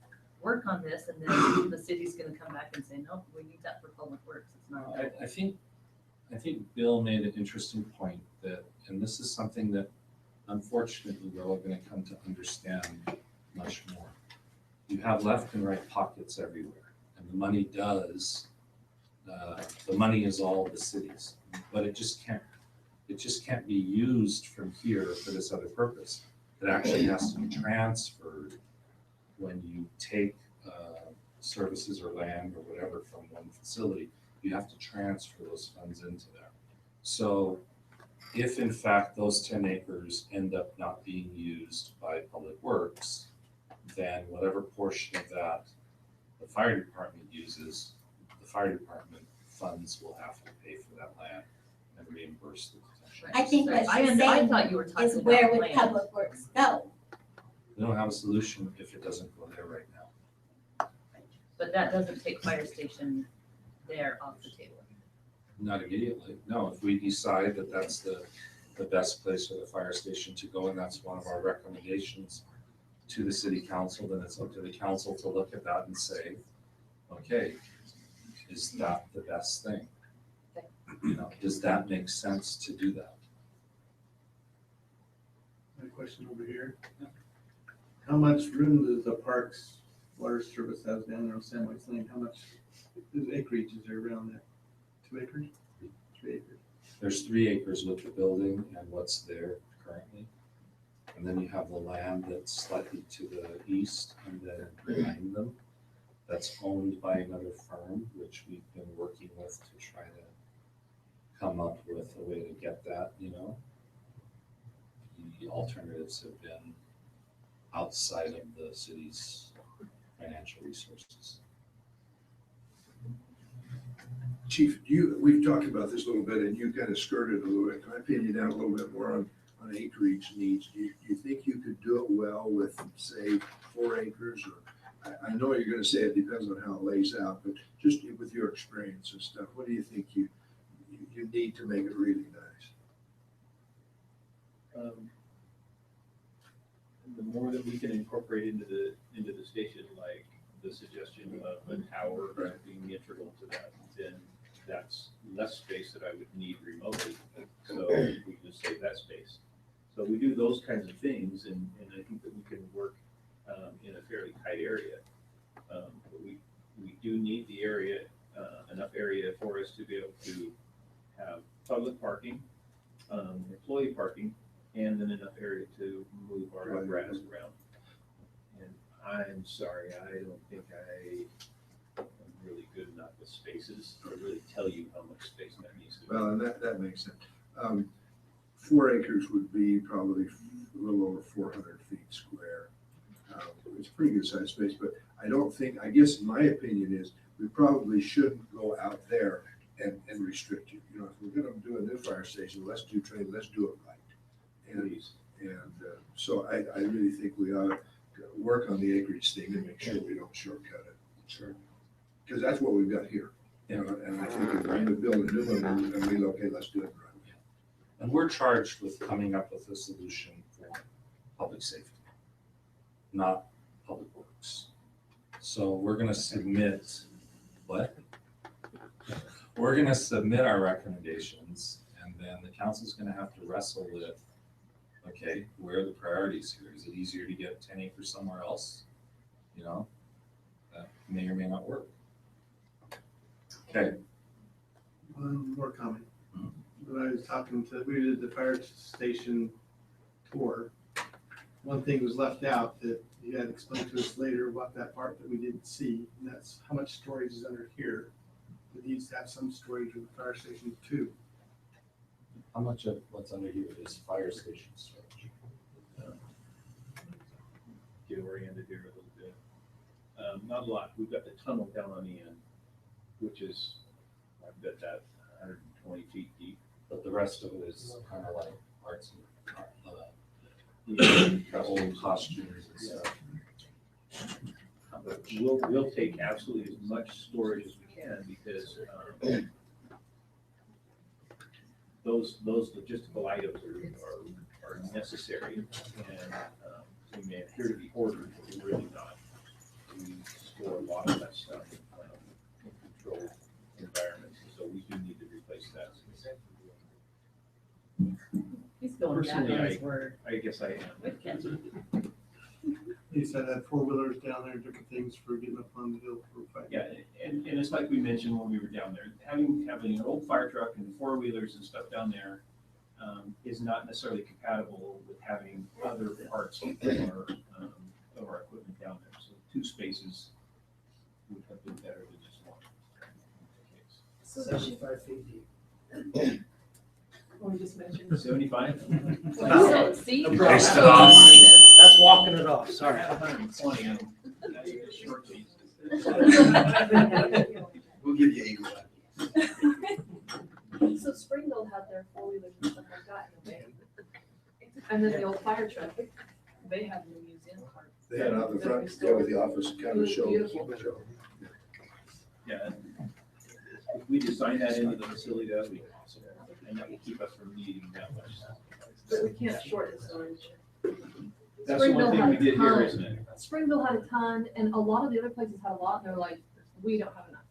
work on this and then the city's gonna come back and say, no, we need that for public works, it's not available? I think Bill made an interesting point that, and this is something that unfortunately we're all gonna come to understand much more. You have left and right pockets everywhere, and the money does, the money is all the cities, but it just can't be used from here for this other purpose. It actually has to be transferred when you take services or land or whatever from one facility. You have to transfer those funds into there. So if in fact those 10 acres end up not being used by public works, then whatever portion of that the fire department uses, the fire department funds will have to pay for that land and reimburse the potential. I think what I she's I saying thought you were talking is about where would land. public works go? We don't have a solution if it doesn't go there right now. But that doesn't take fire station there off the table. Not immediately. No, if we decide that that's the best place for the fire station to go, and that's one of our recommendations to the city council, then it's up to the council to look at that and say, okay, is that the best thing? You know, does that make sense to do that? My question over here. How much room does the parks water service have down there on Sandwich Lane? How much acreage is there around that? 2 acres? 3 acres? There's 3 acres with the building and what's there currently. And then you have the land that's slightly to the east and then behind them. That's owned by another firm, which we've been working with to try to come up with a way to get that, you know. The alternatives have been outside of the city's financial resources. Chief, we've talked about this a little bit and you kind of skirted a little bit. Can I pin you down a little bit more on acreage needs? Do you think you could do it well with, say, 4 acres? Or I know you're gonna say it depends on how it lays out, but just with your experience and stuff, what do you think you need to make it really nice? The more that we can incorporate into the station, like the suggestion of a tower being integral to that, then that's less space that I would need remotely. So we just save that space. So we do those kinds of things, and I think that we can work in a fairly tight area. But we do need the area, enough area for us to be able to have public parking, employee parking, and then enough area to move our apparatus around. And I'm sorry, I don't think I am really good enough with spaces to really tell you how much space that needs to be. Well, and that makes sense. 4 acres would be probably a little over 400 feet square. It's a pretty good sized space, but I guess my opinion is we probably shouldn't go out there and restrict you. You know, if we're gonna do a new fire station, let's do training, let's do it right. And so I really think we ought to work on the acreage thing and make sure we don't shortcut it. Sure. Because that's what we've got here. You know, and I think if we're gonna build a new one and relocate, let's do it right. And we're charged with coming up with a solution for public safety, not public works. So we're gonna submit, what? We're gonna submit our recommendations, and then the council's gonna have to wrestle with, okay, where are the priorities here? Is it easier to get 10 acres somewhere else? You know, that may or may not work. Okay. One more comment. When I was we did the fire station tour, one thing was left out that you had to explain to us later about that part that we didn't see, and that's how much storage is under here. It needs to have some storage with the fire station too. How much of what's under here is fire station storage? Get oriented here a little bit. Not a lot. We've got the tunnel down on the end, which is, I bet that 120 feet deep. But the rest of it is kind of like arts Yeah. old costumes and stuff. But we'll take absolutely as much storage as we can because those logistical items are necessary, and we may appear to be hoarders, but we're really not. We store a lot of that stuff in controlled environments, so we do need to replace that. He's going back on his word. I guess I am. He said had 4-wheelers down there, different things for getting up on the hill for fighting. Yeah, and it's like we mentioned when we were down there, having an old fire truck and 4-wheelers and stuff down there is not necessarily compatible with having other parts of our equipment down there. So 2 spaces would have been better than just 1. 75 feet deep. We just mentioned. 75? See? Based it on- That's walking it off, sorry. 120 of them. Now you get short pieces. We'll give you 8. So Springville had their 4-wheelers and stuff like that in the van. And then the old fire truck, they had the museum cart. They had out the front, yeah, with the office kind of show. Beautiful. Yeah. If we design that into the facility, that would be awesome. And that will keep us from needing that much. But we can't short the storage. That's the one thing we did here, isn't it? Springville had a ton, and a lot of the other places had a lot, and they're like, we don't have enough.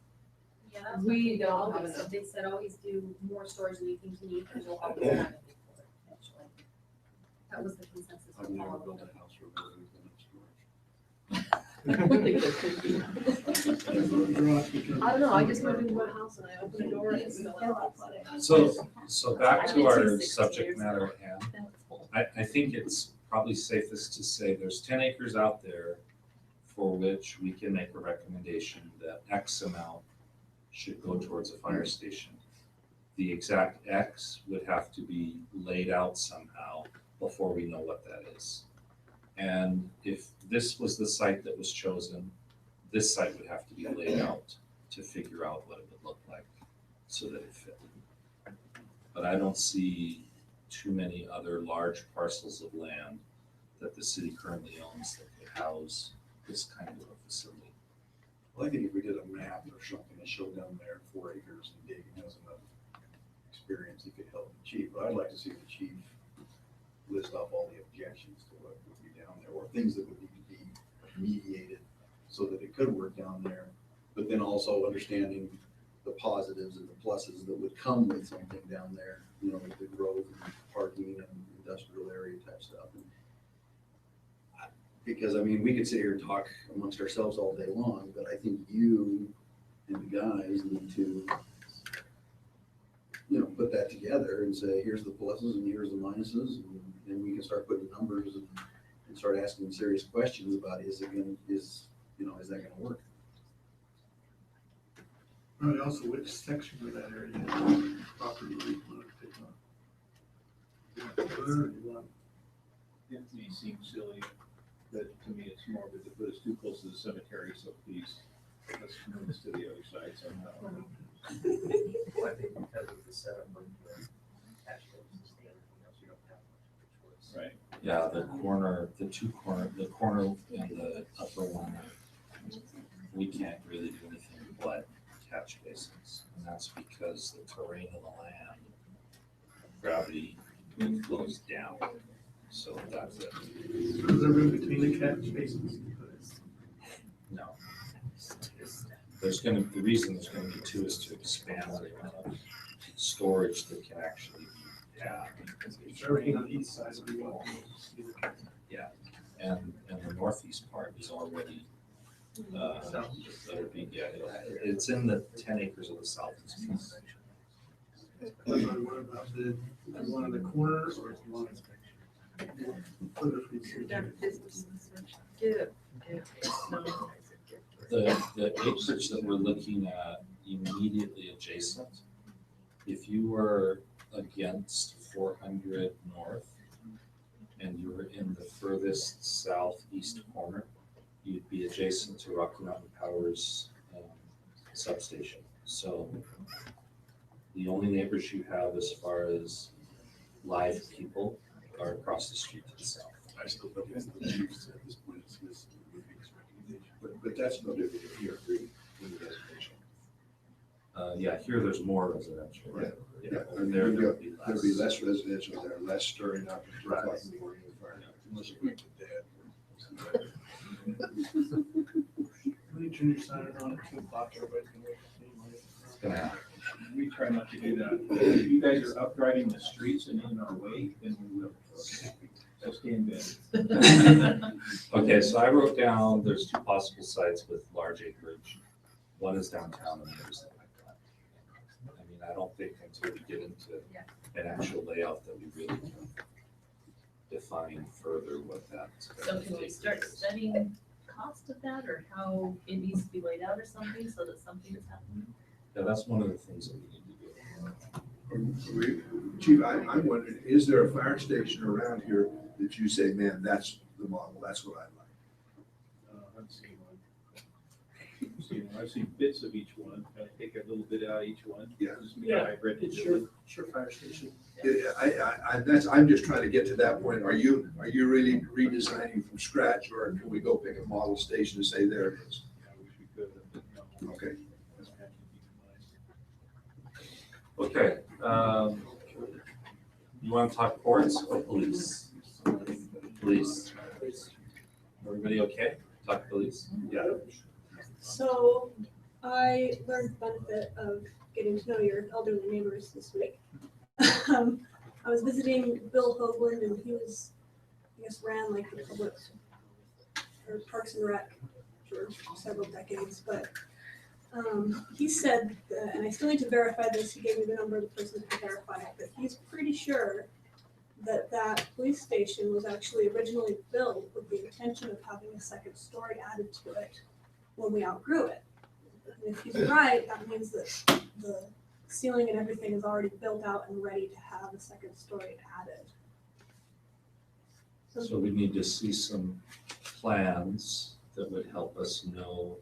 Yeah, that's what We they don't have always enough. said. They said always do more storage than you think you need, because you'll always have it for it eventually. That was the consensus. I've of never all of built them. a house where there was I don't know, I just moved into a house and I opened a door and it's still out. So back to our subject matter at hand. I think it's probably safest to say there's 10 acres out there for which we can make a recommendation that X amount should go towards a fire station. The exact X would have to be laid out somehow before we know what that is. And if this was the site that was chosen, this site would have to be laid out to figure out what it would look like. so that it fit. But I don't see too many other large parcels of land that the city currently owns that could house this kind of a facility. Well, I think if we did a map or something that showed down there 4 acres and David has enough experience, he could help the chief. But I'd like to see the chief list off all the objections to what would be down there, or things that would need to be mediated so that it could work down there. But then also understanding the positives and the pluses that would come with something down there, you know, with the growth and parking and industrial area type stuff. Because, I mean, we could sit here and talk amongst ourselves all day long, but I think you and the guys need to, you know, put that together and say, here's the pluses and here's the minuses, and we can start putting numbers and start asking serious questions about, is that gonna work? Right, also which section of that area property we want to pick up? Where do you want? It may seem silly, but to me, it's more that it was too close to the cemetery, so please, let's move this to the other side somehow. Well, I think because of the setup of the cash flows and everything else, you don't have much of a choice. Right. Yeah, the corner and the upper one, we can't really do anything but catch basins. And that's because the terrain of the land, gravity flows down. So that's it. Is there room between the catch basins? No. The reason there's gonna be two is to expand the amount of storage that can actually be had. Everything on each side of the wall. Yeah, and the northeast part is already, it's in the 10 acres of the southeast piece. What about the one in the corner, or if you want to put it The acreage that we're looking at immediately adjacent, if you were against 400 north and you were in the furthest southeast corner, you'd be adjacent to Rocky Mountain Power's substation. So the only neighbors you have as far as live people are across the street to the south. I still think it's the chief's at this point, it's his recommendation. But that's no different here, really, in the reservation. Yeah, here there's more residential, right? Yeah, And there would be there'll be less residential there, less stirring up at 2 o'clock in the morning with fire, unless you went to dad. When you turn your sign on at 2 o'clock, everybody's gonna wake up. It's gonna happen. We try not to do that. If you guys are up driving the streets and in our way, then we will. That's being bad. Okay, so I wrote down, there's 2 possible sites with large acreage. One is downtown and the other is the pipeline. I mean, I don't think until we get into an actual layout that we really can define further what that. So can we start studying cost of that, or how it needs to be laid out or something, so that something is happening? Yeah, that's one of the things that we need to do. Chief, I'm wondering, is there a fire station around here that you say, man, that's the model, that's what I like? I've seen one. I've seen bits of each one. I take a little bit out of each one. Yeah. Just make a hybrid. It's your fire station. I'm just trying to get to that point. Are you really redesigning from scratch, or can we go pick a model station and say, there it is? I wish we could, but no. Okay. Okay, you want to talk courts or police? Police. Everybody okay? Talk police? Yeah. So I learned the benefit of getting to know your elderly neighbors this week. I was visiting Bill Hoagland, and he was, I guess, ran like the public or Parks and Rec for several decades, but he said that, and I still need to verify this, he gave me the number of the person to verify it, but he's pretty sure that that police station was actually originally built with the intention of having a second story added to it when we outgrew it. And if he's right, that means that the ceiling and everything is already built out and ready to have a second story added. So we need to see some plans that would help us know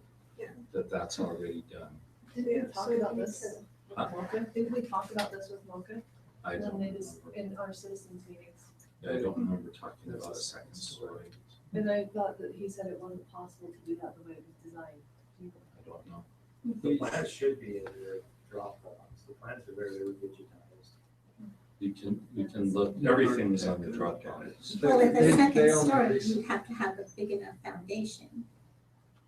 that that's already done. Did we talk about this Mocha, did we talk about this with Mocha? I don't When they just, remember. in our citizens meetings? I don't remember talking about a second story. And I thought that he said it wasn't possible to do that the way it was designed. I don't know. The plans should be in your Dropbox. The plans are very digitized. You can look, everything is on the Dropbox. Well, with They- a second they only story, release- you have to have a big enough foundation.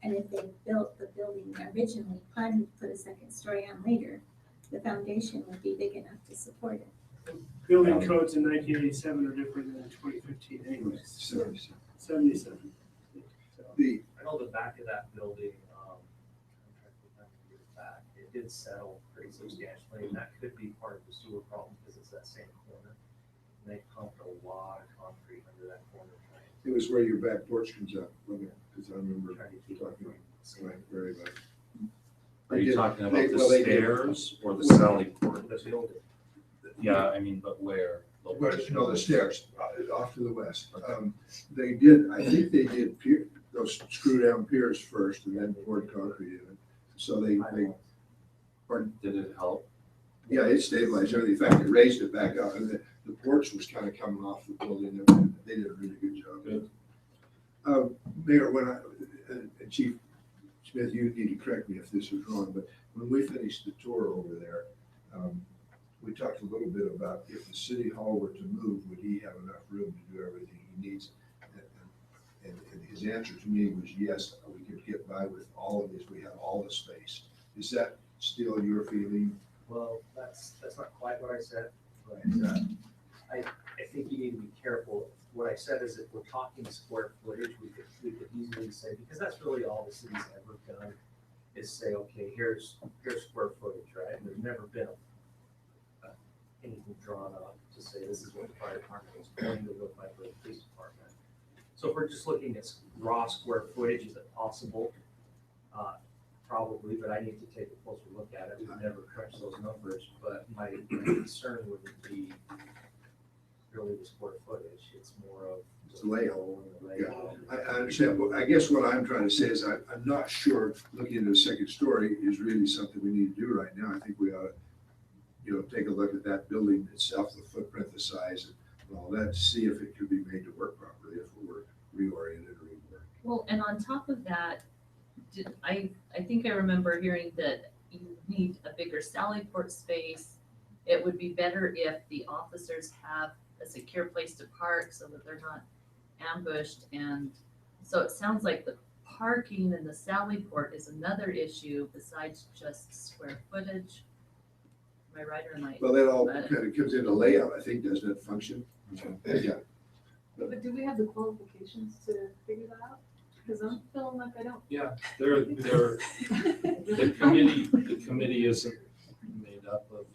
And if they built the building originally, planning to put a second story on later, the foundation would be big enough to support it. Building codes in 1987 are different than 2015 anyways. 77. I know the back of that building, I'm trying to remember years back, it did settle pretty substantially, and that could be part of the sewer problem because it's that same corner. And they pumped a lot of concrete under that corner trying It was where your back porch comes up, because I remember to keep talking it. very much. Are you talking about the Well, they did. stairs or the sally port? The building. Yeah, I mean, but where? But, no, the stairs, off to the west. They did, I think they did those screw down piers first and then poured concrete in it. So they, Did it help? yeah, it stabilized everything. In fact, it raised it back up, and the porch was kind of coming off the building. They did a really good job. Good. Mayor, when and Chief Smith, you need to correct me if this is wrong, but when we finished the tour over there, we talked a little bit about if the city hall were to move, would he have enough room to do everything he needs? And his answer to me was yes, we could get by with all of this. We have all the space. Is that still your feeling? Well, that's not quite what I said, but I think you need to be careful. What I said is if we're talking square footage, we could easily say, because that's really all the city's ever done, is say, okay, here's square footage, right? And there's never been anything drawn up to say this is what the fire department is going to look like for the police department. So if we're just looking at raw square footage, is it possible? Probably, but I need to take a closer look at it. We've never crunched those numbers, but my concern wouldn't be really the square footage. It's more of The layout. the layout. I understand. Well, I guess what I'm trying to say is I'm not sure looking at a second story is really something we need to do right now. I think we ought to, take a look at that building itself, the footprint, the size, and all that, to see if it could be made to work properly, if it were reoriented or reworked. Well, and on top of that, I think I remember hearing that you need a bigger sally port space. It would be better if the officers have a secure place to park so that they're not ambushed. And so it sounds like the parking and the sally port is another issue besides just square footage. Am I right or am I? Well, that all kind of comes into layout, I think, doesn't it function? Yeah. But do we have the qualifications to figure that out? Because I'm feeling like I don't. Yeah, the committee isn't made up of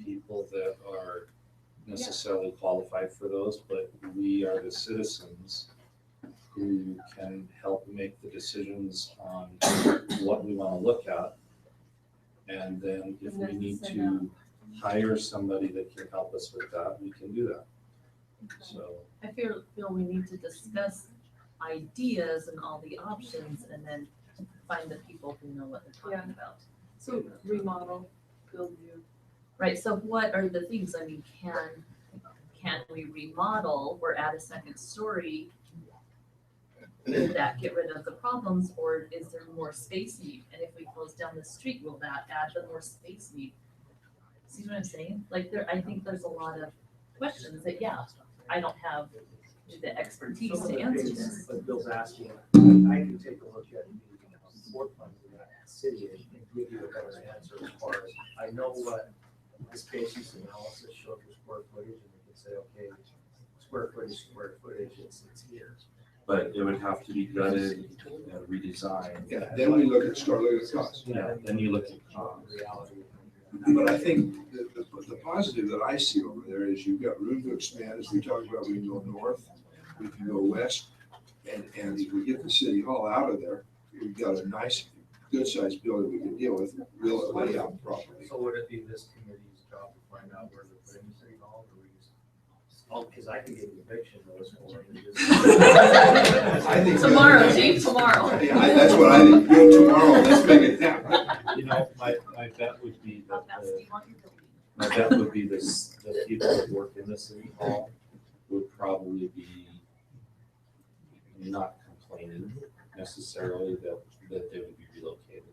people that are necessarily qualified for those, but we are the citizens who can help make the decisions on what we want to look at. And then if we need to hire somebody that can help us with that, we can do that. So, I feel we need to discuss ideas and all the options and then find the people who know what they're talking about. So remodel, build new. Right, so what are the things, I mean, can we remodel or add a second story? Will that get rid of the problems or is there more space need? And if we close down the street, will that add the more space need? See what I'm saying? Like I think there's a lot of questions that, I don't have the expertise to answer this. But Bill's asking, I can take a look at the floor plans in that city and give you a better answer as far as, I know what the space use analysis showed for square footage, and we can say, okay, square footage, it's here. but it would have to be gutted and redesigned. Yeah, then we start looking at costs. Yeah, then you look at costs. Reality. But I think the positive that I see over there is you've got room to expand. As we talked about, we can go north, we can go west. And if we get the city hall out of there, we've got a nice, good sized building we can deal with, real layout properly. So would it be this committee's job to find out where to put in the city hall, or we just, because I can get an eviction notice for it. and just- I think Tomorrow, Chief, tomorrow. Yeah, that's what I think. Tomorrow, let's make it happen. My bet would be that My bet would be this, the people that work in the city hall would probably be not complaining necessarily that they would be relocated.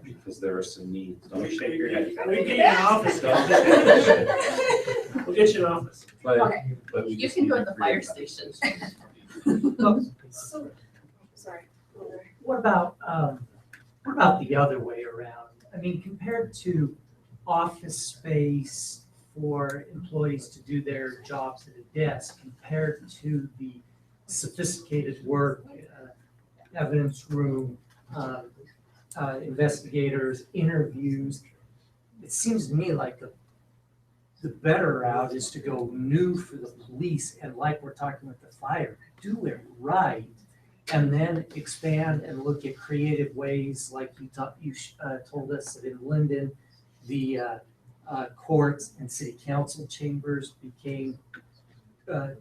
Because there are some needs. Don't shake your head. We get you an office, Don't though. shake your head. We'll get you an office. But, Okay. but we You just can need go to in the create fire that station. space. So, sorry. What about the other way around? I mean, compared to office space for employees to do their jobs at a desk, compared to the sophisticated work, evidence room, investigators, interviews, it seems to me like the better route is to go new for the police, and like we're talking with the fire, do it right, and then expand and look at creative ways, like you told us that in Linden, the courts and city council chambers became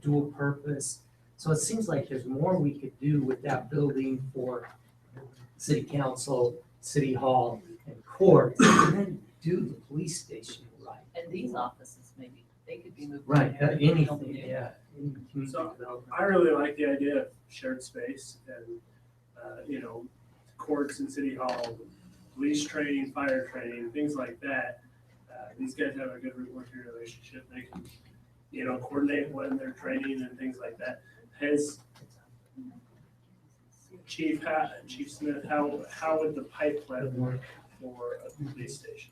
dual purpose. So it seems like there's more we could do with that building for city council, city hall, and courts, and then do the police station right. And these offices, maybe, they could be moved. Right, in there. anything, yeah. Any community So, development. I really like the idea of shared space and, courts and city hall, police training, fire training, things like that. These guys have a good working relationship. They can, coordinate when they're training and things like that. Has Chief Smith, how would the pipe plant work for a police station?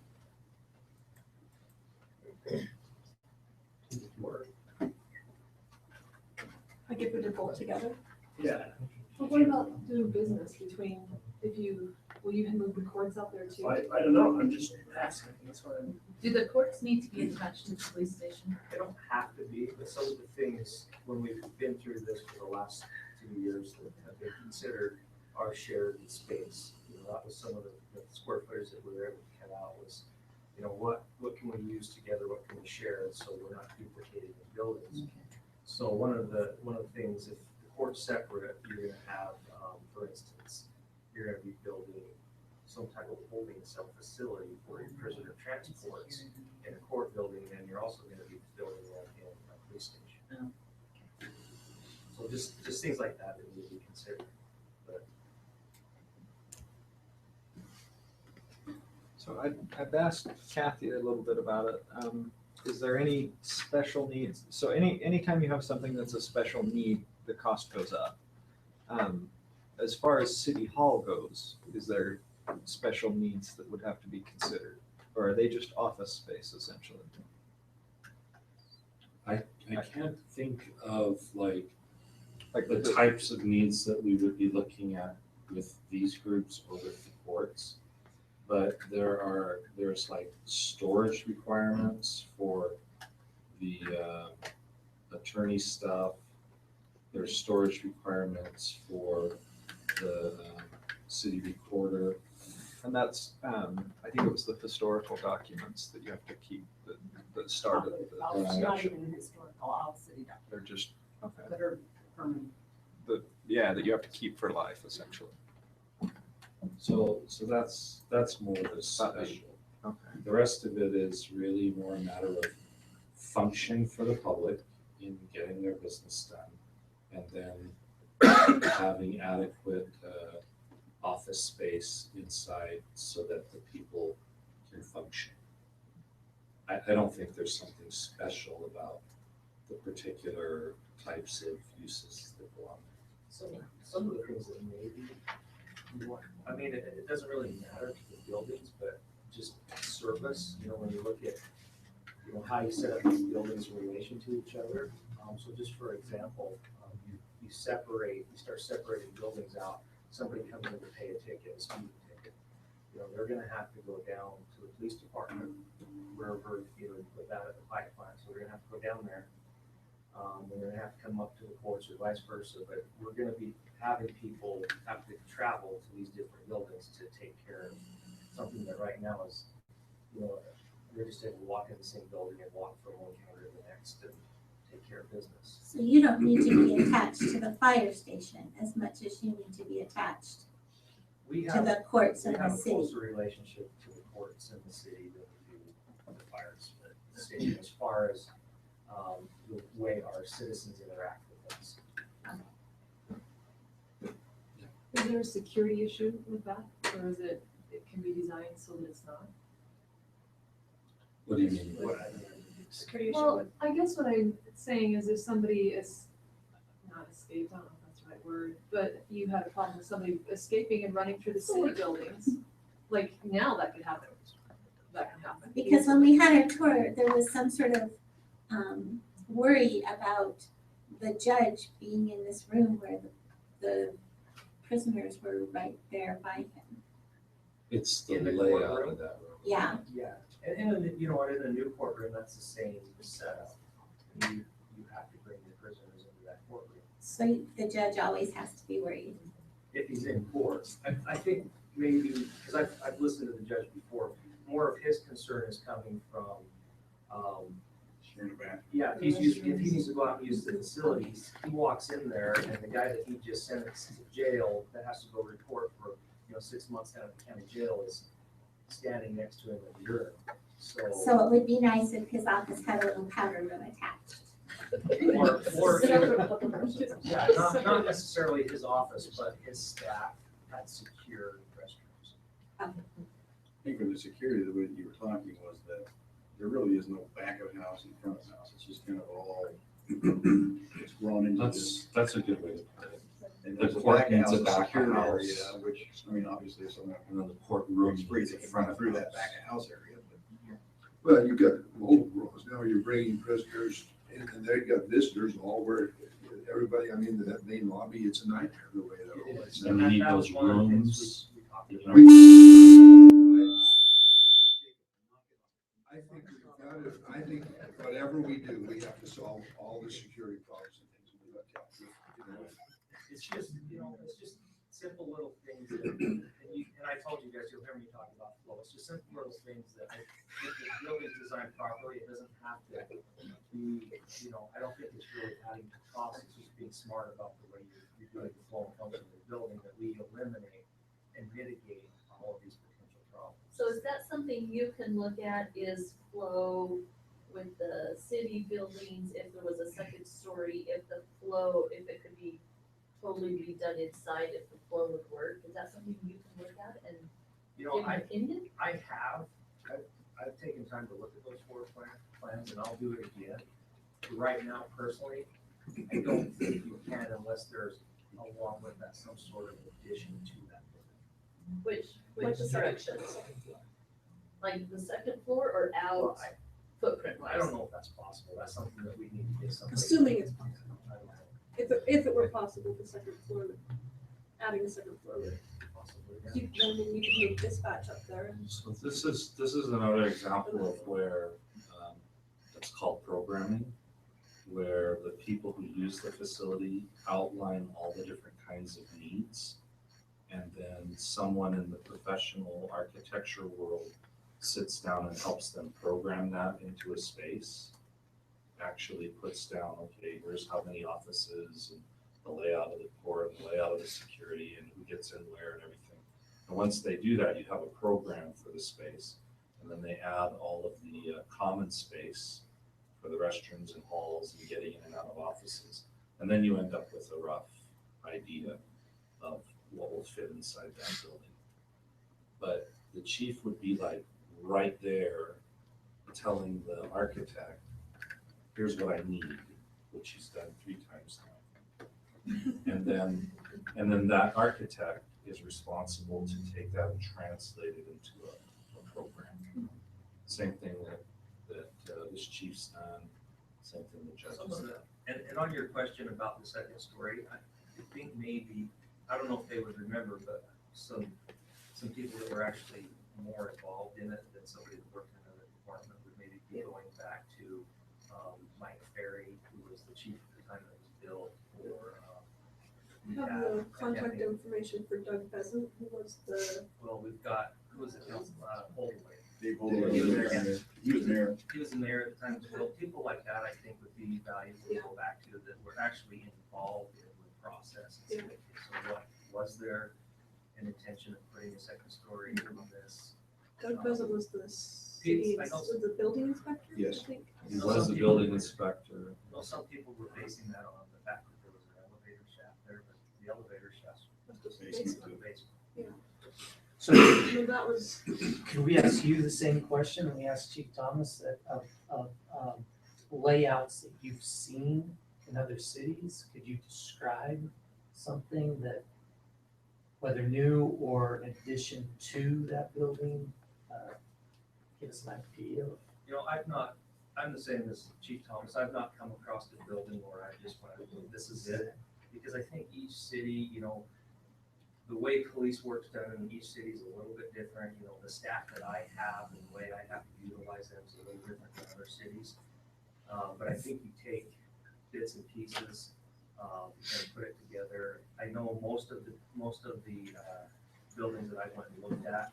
I could put it all together. Yeah, But what about doing business between, will you move the courts out there too? I don't know, I'm just asking, that's why I'm. Do the courts need to be attached to the police station? They don't have to be, but some of the things, when we've been through this for the last 2 years, that have been considered our shared space. That was some of the square footage that we were able to cut out was, what can we use together, what can we share, so we're not duplicating the buildings. So one of the things, if the court's separate, you're gonna have, for instance, you're gonna be building some type of holding cell facility for your prisoner transports in a court building, and you're also gonna be building one in a police station. So just things like that that need to be considered. So I've asked Kathy a little bit about it. Is there any special needs? So anytime you have something that's a special need, the cost goes up. As far as City Hall goes, is there special needs that would have to be considered? Or are they just office space essentially? I can't think of like the types of needs that we would be looking at with these groups or with the courts. But there's like storage requirements for the attorney stuff. There's storage requirements for the city recorder. And that's, I think it was the historical documents that you have to keep that started the Not discussion. even historical, all city documents They're just, okay. that are permanent. That you have to keep for life essentially. So that's more the special. Okay. The rest of it is really more a matter of function for the public in getting their business done, and then having adequate office space inside so that the people can function. I don't think there's something special about the particular types of uses that go on. So some of the things that maybe, it doesn't really matter to the buildings, but just service, when you look at, how you set up these buildings in relation to each other. So just for example, you start separating buildings out. Somebody comes in to pay a ticket, a speeding ticket. They're gonna have to go down to the police department, wherever, put that at the pipe plant. So they're gonna have to go down there. And they're gonna have to come up to the courts or vice versa, but we're gonna be having people have to travel to these different buildings to take care of something that right now is, they're just able to walk in the same building and walk from one counter to the next and take care of business. So you don't need to be attached to the fire station as much as you need to be attached We to have, the courts we of the have a city. closer relationship to the courts in the city than we do the fire station as far as the way our citizens interact with us. Is there a security issue with that, or is it can be designed so that it's not? What do you mean? Security issue Well, with, I guess what I'm saying is if somebody is not escaped, I don't know if that's the right word, but you had a problem with somebody escaping and running through the city buildings, like now that could happen. That can happen. Because when we had our tour, there was some sort of worry about the judge being in this room where the prisoners were right there by him. It's the In the layout courtroom? of that room. Yeah, Yeah, and you know what, in a new courtroom, that's the same setup. You have to bring the prisoners into that courtroom. so the judge always has to be worried. If he's in court. I think maybe, because I've listened to the judge before, more of his concern is coming from, In the back. yeah, if he needs to go out and use the facilities, he walks in there and the guy that he just sentenced to jail that has to go report for, 6 months down at the county jail is standing next to him at the urinal. So it would be nice if his office had a little powder room attached. Or yeah, not necessarily his office, but his staff had secure restrooms. I think for the security, the way that you were talking was that there really is no back of house and front of house. It's just kind of all, it's grown into this. That's a good way to put it. And The there's a court back needs house, a a back security house. area, which, I mean, obviously if someone And then the courtroom spree, they in can front run of through house. that back of house area. Well, you've got multiple rows. Now you're bringing prisoners in, and there you got visitors all where everybody, I mean, that main lobby, it's a nightmare the way that all is. And we need That was those one of the things rooms. we talked about. I think whatever we do, we have to solve all the security problems and things. We've got to, It's just simple little things that, and I told you guys, you'll hear me talk about flow. It's just simple little things that if the building's designed properly, it doesn't have to be, I don't think it's really adding to cost. It's just being smart about the way you're doing the flow and function of the building that we eliminate and mitigate all of these potential problems. So is that something you can look at, is flow with the city buildings, if there was a second story, if the flow, if it could be totally be done inside, if the flow would work? Is that something you can look at and give an opinion? I've taken time to look at those floor plans and I'll do it again. Right now, personally, I don't think you can unless there's, along with that, some sort of addition to that building. Which direction? Like the second floor or out Well, footprint I wise? don't know if that's possible. That's something that we need to get somebody. assuming it's possible. I don't know. If it were possible, the second floor, adding a second floor would, Possibly, yeah. then you can move dispatch up there and. So this is another example of where it's called programming, where the people who use the facility outline all the different kinds of needs. And then someone in the professional architecture world sits down and helps them program that into a space. Actually puts down, okay, here's how many offices and the layout of the court, and the layout of the security, and who gets in where and everything. And once they do that, you have a program for the space. And then they add all of the common space for the restrooms and halls and getting in and out of offices. And then you end up with a rough idea of what will fit inside that building. But the chief would be like right there telling the architect, here's what I need, which he's done 3 times now. And then that architect is responsible to take that and translate it into a program. Same thing that this chief's done, same thing the judge has done. And on your question about the second story, I think maybe, I don't know if they would remember, but some people that were actually more involved in it than somebody that worked in another department would maybe be going back to Mike Ferry, who was the chief at the time that was built, or Have the contact information for Doug Pheasant, who was the, well, we've got, who was the council, Holdaway. Dave Holdaway was there. He was there. He was in there at the time to build. People like that, I think, would be valuable to go back to, that were actually involved in the process. So what, was there an intention of putting a second story on this? Doug Pheasant was the city, I know- was the building inspector, I Yes. think. He was the building inspector. Well, some people were basing that on the fact that there was an elevator shaft there, but the elevator shaft was Basement. in the basement. So So that was, can we ask you the same question and we asked Chief Thomas that of layouts that you've seen in other cities? Could you describe something that, whether new or in addition to that building, give us an idea of? You know, I'm the same as Chief Thomas, I've not come across the building where I just went, this is it. Because I think each city, you know, the way police work's done in each city is a little bit different. You know, the staff that I have and the way I have to utilize them is a little different than other cities. But I think you take bits and pieces and put it together. I know most of the buildings that I went and looked at,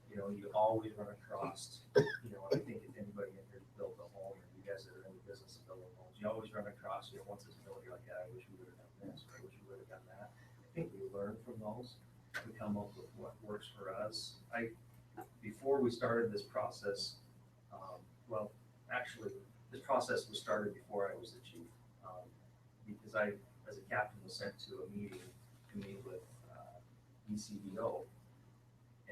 you know, you always run across, you know, and I think if anybody in here built a home, or you guys that are in the business of building homes, you always run across, you know, once it's built, you're like, yeah, I wish we would have done this, or I wish we would have done that. I think we learn from those, we come up with what works for us. Before we started this process, well, actually, this process was started before I was the chief. Because I, as a captain, was sent to a meeting to meet with ECBO.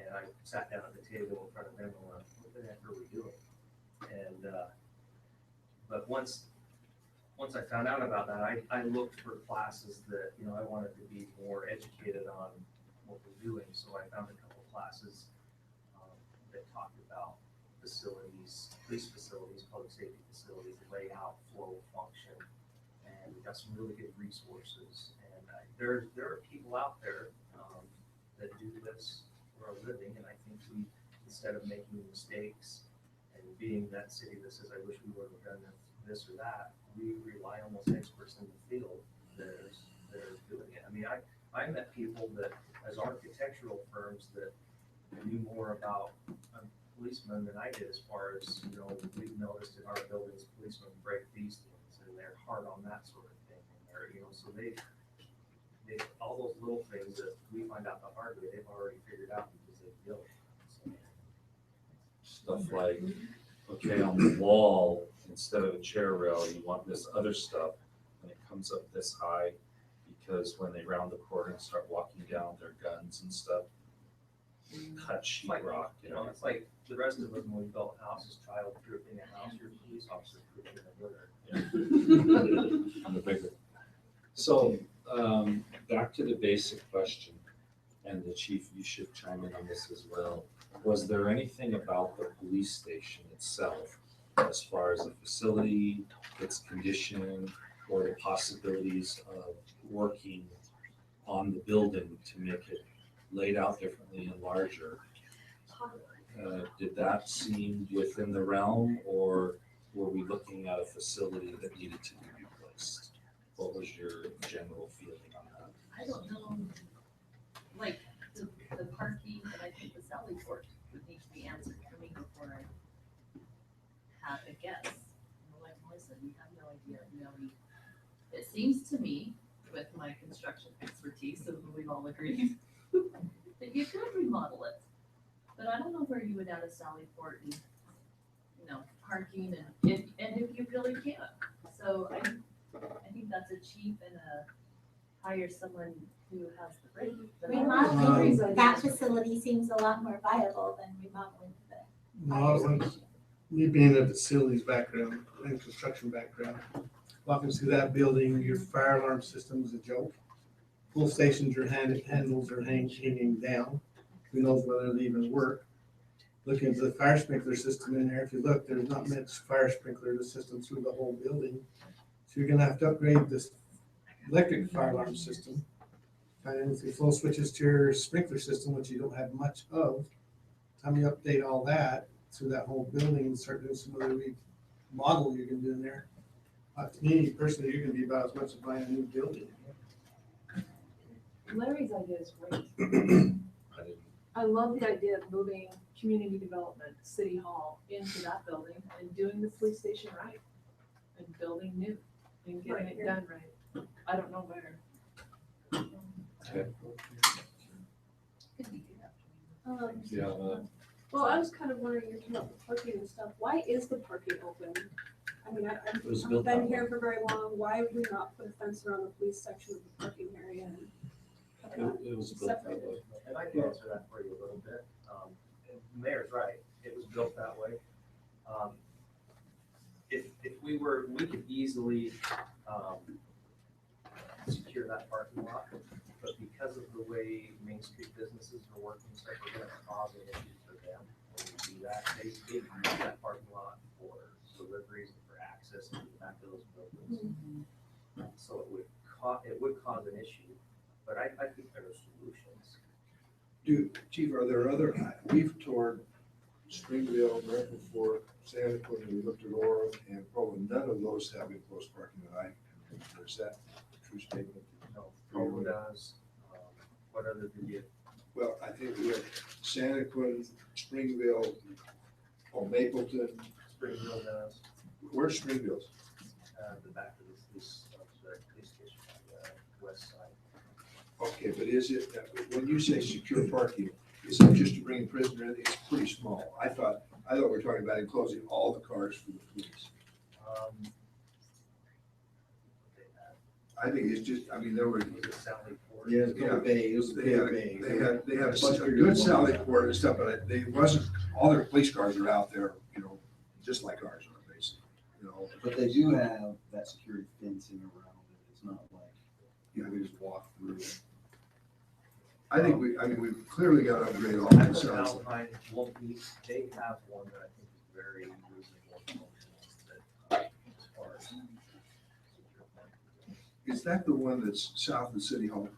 And I sat down at the table in front of them and went, what the heck are we doing? And, but once I found out about that, I looked for classes that, you know, I wanted to be more educated on what we're doing. So I found a couple classes that talked about facilities, police facilities, public safety facilities, layout, flow, function. And we got some really good resources. And there are people out there that do this for a living. And I think we, instead of making mistakes and being that city that says, I wish we would have done this or that, we rely on those experts in the field that are doing it. I mean, I met people that, as architectural firms, that knew more about policemen than I did, as far as, you know, we've noticed in our buildings, policemen break these things and they're hard on that sort of thing. And they're, you know, so they all those little things that we find out the hard way, they've already figured out because they've built. So, Stuff like, okay, on the wall, instead of a chair rail, you want this other stuff, and it comes up this high, because when they round the corner and start walking down their guns and stuff, cut sheetrock, you know. It's like the rest of us, when we built houses, child proofing a house, your police officer proofing a litter. I'm the bigger. So, back to the basic question, and the chief, you should chime in on this as well. Was there anything about the police station itself, as far as the facility, its condition, or the possibilities of working on the building to make it laid out differently and larger? Did that seem within the realm, or were we looking at a facility that needed to be replaced? What was your general feeling on that? I don't know, like, the parking, and I think the Sally Port would need to be answered for me before I have a guess. You know, like Melissa, we have no idea, you know, it seems to me, with my construction expertise, so we've all agreed, that you could remodel it. But I don't know where you would add a Sally Port and, you know, parking and if you really can. So I think that's a cheap and hire someone who has the brain. Remodeling that facility seems a lot more viable than remodeling the fire No, station. me being a facilities background and construction background, walking through that building, your fire alarm system is a joke. Full stations, your handles are hanging down. Who knows whether they even work? Looking at the fire sprinkler system in there, if you look, there's not much fire sprinkler system through the whole building. So you're gonna have to upgrade this electric fire alarm system. And if you flow switches to your sprinkler system, which you don't have much of, time you update all that through that whole building and start doing some other remodel you're gonna do in there. To me personally, you're gonna be about as much as buying a new building. Larry's idea is great. I didn't. I love the idea of moving community development, city hall into that building and doing the police station right. And building new and getting it done right. I don't know where. Okay. Could be good after. Yeah, Well, I was kind of wondering, you're talking about the parking and stuff, why is the parking open? I mean, It was I've built been that here for very long, why would we not put a fence around the police section of the parking area and have that It was built that separated? way. And I can answer that for you a little bit. And the mayor's right, it was built that way. If we could easily, secure that parking lot, but because of the way Main Street businesses are working, so we're gonna cause an issue for them when we do that. They use that parking lot for deliveries and for access to the back of those buildings. So it would cause an issue, but I think there are solutions. Chief, are there other, we've toured Springville, American Fork, Santa Cruz, we looked at Orem, and probably none of those have enclosed parking that I can remember. Is that a true statement? No, Provo does. What other do you? Well, I think we have Santa Cruz, Springville, Mapleton. Springville does. Where's Springville's? The back of the police station on the west side. Okay, but is it, when you say secure parking, is that just to bring a prisoner in? It's pretty small. I thought we were talking about enclosing all the cars for the police. I think it's just, I mean, there were. Yeah, it's called bay, it was a They big had, bay. they had a good Sally Port and stuff, but they wasn't, all their police cars are out there, just like ours are basically, But they do have that security fencing around it. It's not like, we just walk through it. I think we've clearly got to upgrade all I the put cells. Alpine, they have one that I think is very reasonable. and functional that, as far as secure parking. Is that the one that's south of City Hall,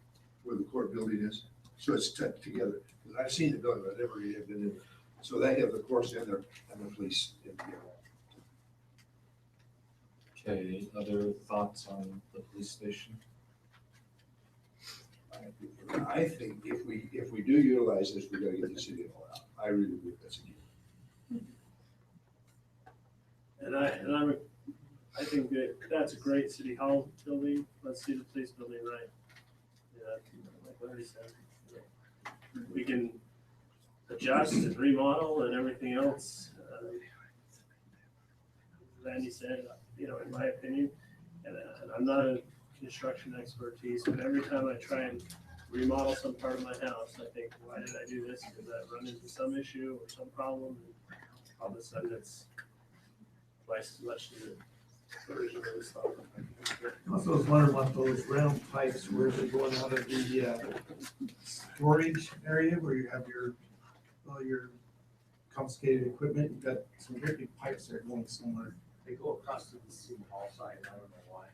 where the court building is? So it's tucked together. 'Cause I've seen the building, but I've never really been in it. So they have the courts in there and the police in together. Okay, other thoughts on the police station? I think if we do utilize this, we gotta get the City Hall out. I really believe that's a key. And I think that that's a great city hall building. Let's see the police building right. Yeah, like Larry said, we can adjust and remodel and everything else. Randy said, in my opinion, and I'm not a construction expertise, but every time I try and remodel some part of my house, I think, why did I do this? Because I run into some issue or some problem, and all of a sudden it's twice as much as the original thought. Also was wondering what those round pipes were that going out of the storage area where you have all your confiscated equipment. You've got some very big pipes there going somewhere. They go across to the city hall side, I don't know why.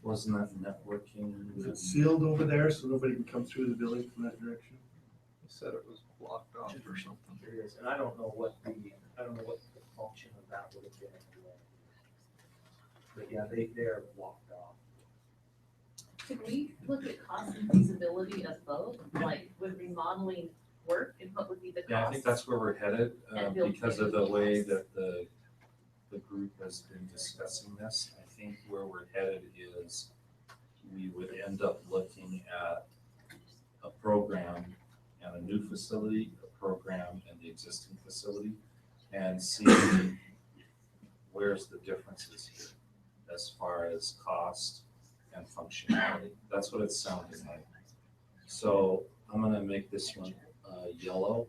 Wasn't that networking? Is it sealed over there so nobody can come through the building from that direction? He said it was blocked off or something. There is, and I don't know what the function of that would have been. But yeah, they're blocked off. Could we look at cost and feasibility of both, like would remodeling work and what would be the cost? Yeah, I think that's where we're headed, And build because of the way costs. that the group has been discussing this. I think where we're headed is we would end up looking at a program and a new facility, a program and the existing facility, and see where's the differences here as far as cost and functionality. That's what it's sounding like. So I'm gonna make this one yellow.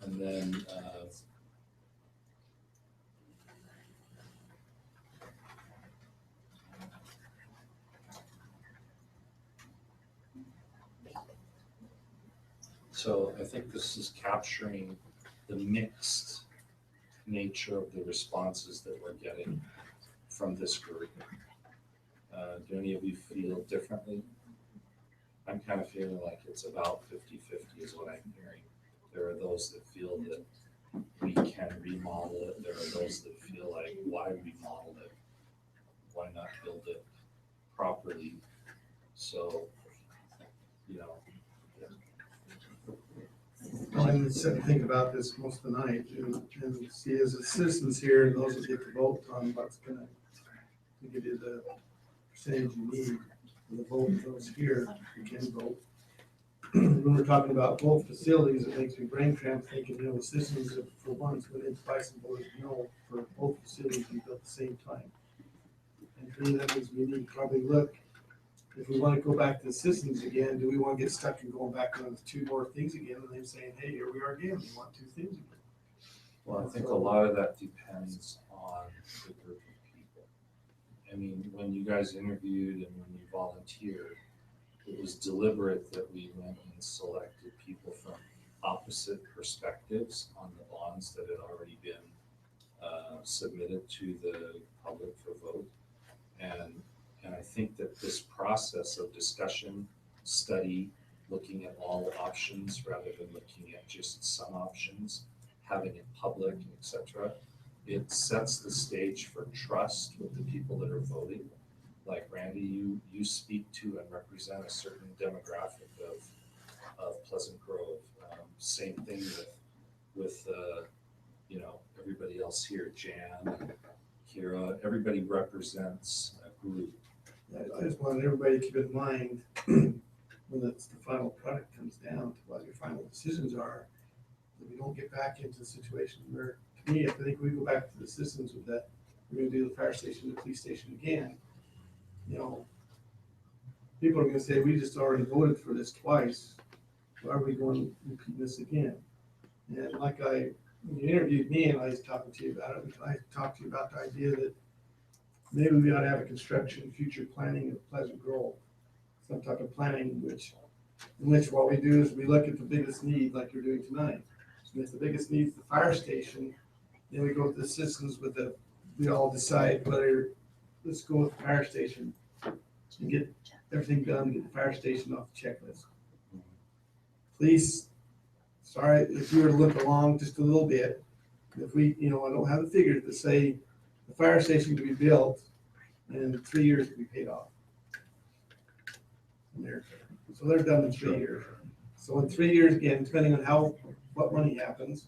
And then so I think this is capturing the mixed nature of the responses that we're getting from this group. Do any of you feel differently? I'm kind of feeling like it's about 50-50 is what I'm hearing. There are those that feel that we can remodel it. There are those that feel like, why remodel it? Why not build it properly? So, Well, I'm sitting thinking about this most of the night and see as the citizens here and those that get to vote on what's gonna give you the percentage you need. for the vote of those here who can vote. When we're talking about both facilities, it makes me brain cramp thinking, the citizens have for once went in twice and voted no for both facilities being built at the same time. And to me, that means we need to probably look, if we want to go back to the citizens again, do we want to get stuck in going back on 2 more things again and then saying, hey, here we are again, we want 2 things again. Well, I think a lot of that depends on the group of people. I mean, when you guys interviewed and when you volunteered, it was deliberate that we went and selected people from opposite perspectives on the bonds that had already been submitted to the public for vote. And I think that this process of discussion, study, looking at all options rather than looking at just some options, having it public, etc., it sets the stage for trust with the people that are voting. Like Randy, you speak to and represent a certain demographic of Pleasant Grove. Same thing with everybody else here, Jan, Kira, everybody represents a group. I just want everybody to keep in mind when the final product comes down to what your final decisions are, that we don't get back into a situation where, to me, I think we go back to the citizens with that, we're gonna do the fire station, the police station again. People are gonna say, we just already voted for this twice, why are we going to repeat this again? And when you interviewed me and I was talking to you about it, I talked to you about the idea that maybe we ought to have a construction future planning of Pleasant Grove, some type of planning in which what we do is we look at the biggest need like you're doing tonight. And if the biggest need is the fire station, then we go to the citizens we all decide whether, let's go with the fire station and get everything done to get the fire station off the checklist. Police, sorry, if you were to look along just a little bit, if we, I don't have the figures, but say the fire station could be built and in 3 years could be paid off. So they're done in 3 years. So in 3 years, again, depending on what money happens,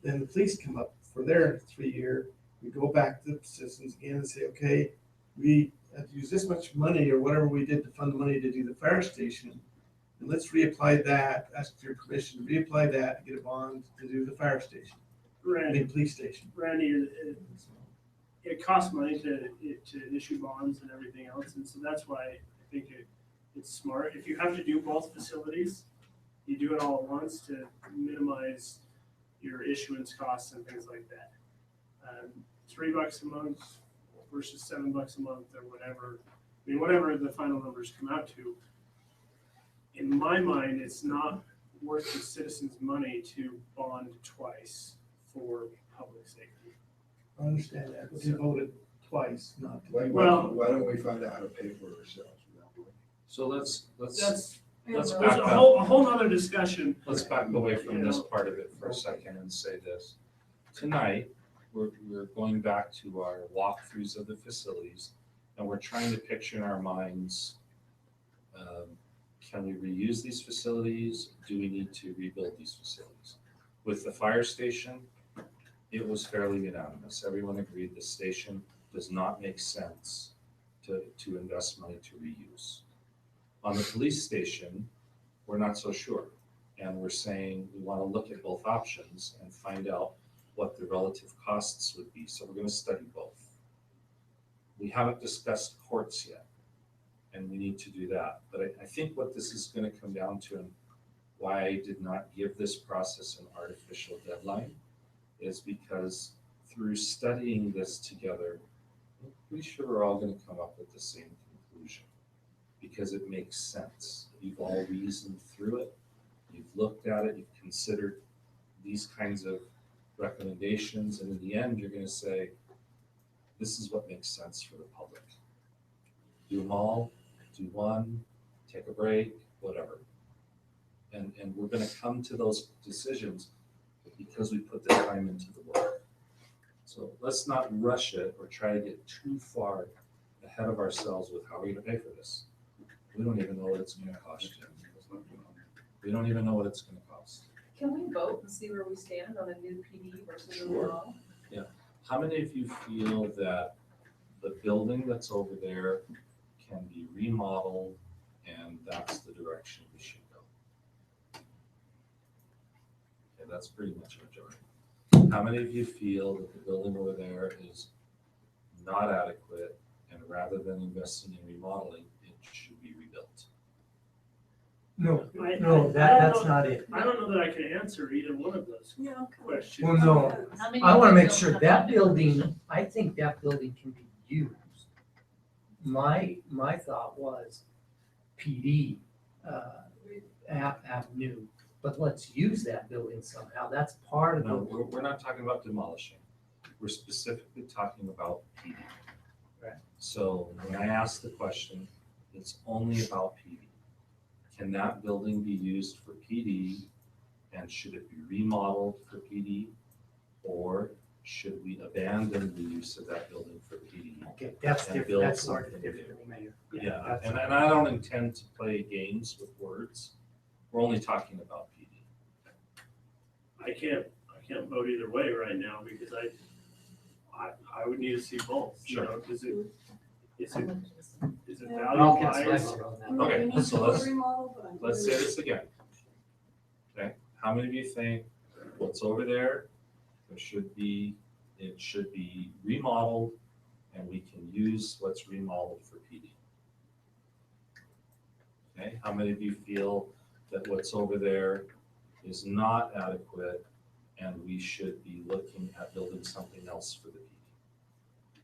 then the police come up for their 3 year. We go back to the citizens again and say, okay, we have to use this much money or whatever we did to fund the money to do the fire station. And let's reapply that, ask for your permission, reapply that to get a bond to do the fire station. Randy, Police station. Randy, it costs money to issue bonds and everything else, and so that's why I think it's smart. If you have to do both facilities, you do it all at once to minimize your issuance costs and things like that. $3 a month versus $7 a month or whatever. I mean, whatever the final numbers come out to. In my mind, it's not worth the citizens' money to bond twice for public safety. I understand that, but we voted twice not to. Why don't we find out how to pay for it ourselves? So let's That's back a up. whole other discussion. Let's back away from this part of it for a second and say this. Tonight, we're going back to our walkthroughs of the facilities, and we're trying to picture in our minds, can we reuse these facilities? Do we need to rebuild these facilities? With the fire station, it was fairly unanimous. Everyone agreed the station does not make sense to invest money to reuse. On the police station, we're not so sure. And we're saying we want to look at both options and find out what the relative costs would be. So we're going to study both. We haven't discussed courts yet, and we need to do that. But I think what this is going to come down to, and why I did not give this process an artificial deadline, is because through studying this together, I'm pretty sure we're all going to come up with the same conclusion, because it makes sense. You've all reasoned through it, you've looked at it, you've considered these kinds of recommendations, and in the end, you're going to say, this is what makes sense for the public. Do them all, do one, take a break, whatever. And we're going to come to those decisions because we put the time into the work. So let's not rush it or try to get too far ahead of ourselves with how we're going to pay for this. We don't even know what it's going to cost. We don't even know what it's going to cost. Can we vote and see where we stand on a new PD versus a Sure. remodel? How many of you feel that the building that's over there can be remodeled, and that's the direction we should go. Okay, that's pretty much a majority. How many of you feel that the building over there is not adequate, and rather than investing in remodeling, it should be rebuilt? No, I no, don't that's know- not it. I don't know that I can answer either one of those Yeah, okay. questions. Well, no, How many I wanna make buildings sure have that been- building, I think that building can be used. My thought was PD, Avenue, but let's use that building somehow. That's part of No, the, we're not talking about demolishing. We're specifically talking about PD. Right. So when I ask the question, it's only about PD. Can that building be used for PD, and should it be remodeled for PD? Or should we abandon the use of that building for PD? okay, that's And different, build that's worded something new. differently, Mayor. Yeah, that's- and I don't intend to play games with words. We're only talking about PD. I can't vote either way right now because I would need to see both, you Sure. know, is it Yeah. I'll cast my value-wise? vote on that. I'm not Okay, leaning so toward let's- remodel, but I'm Let's say this again. Okay, how many of you think what's over there, it should be remodeled, and we can use what's remodeled for PD? Okay, how many of you feel that what's over there is not adequate, and we should be looking at building something else for the PD?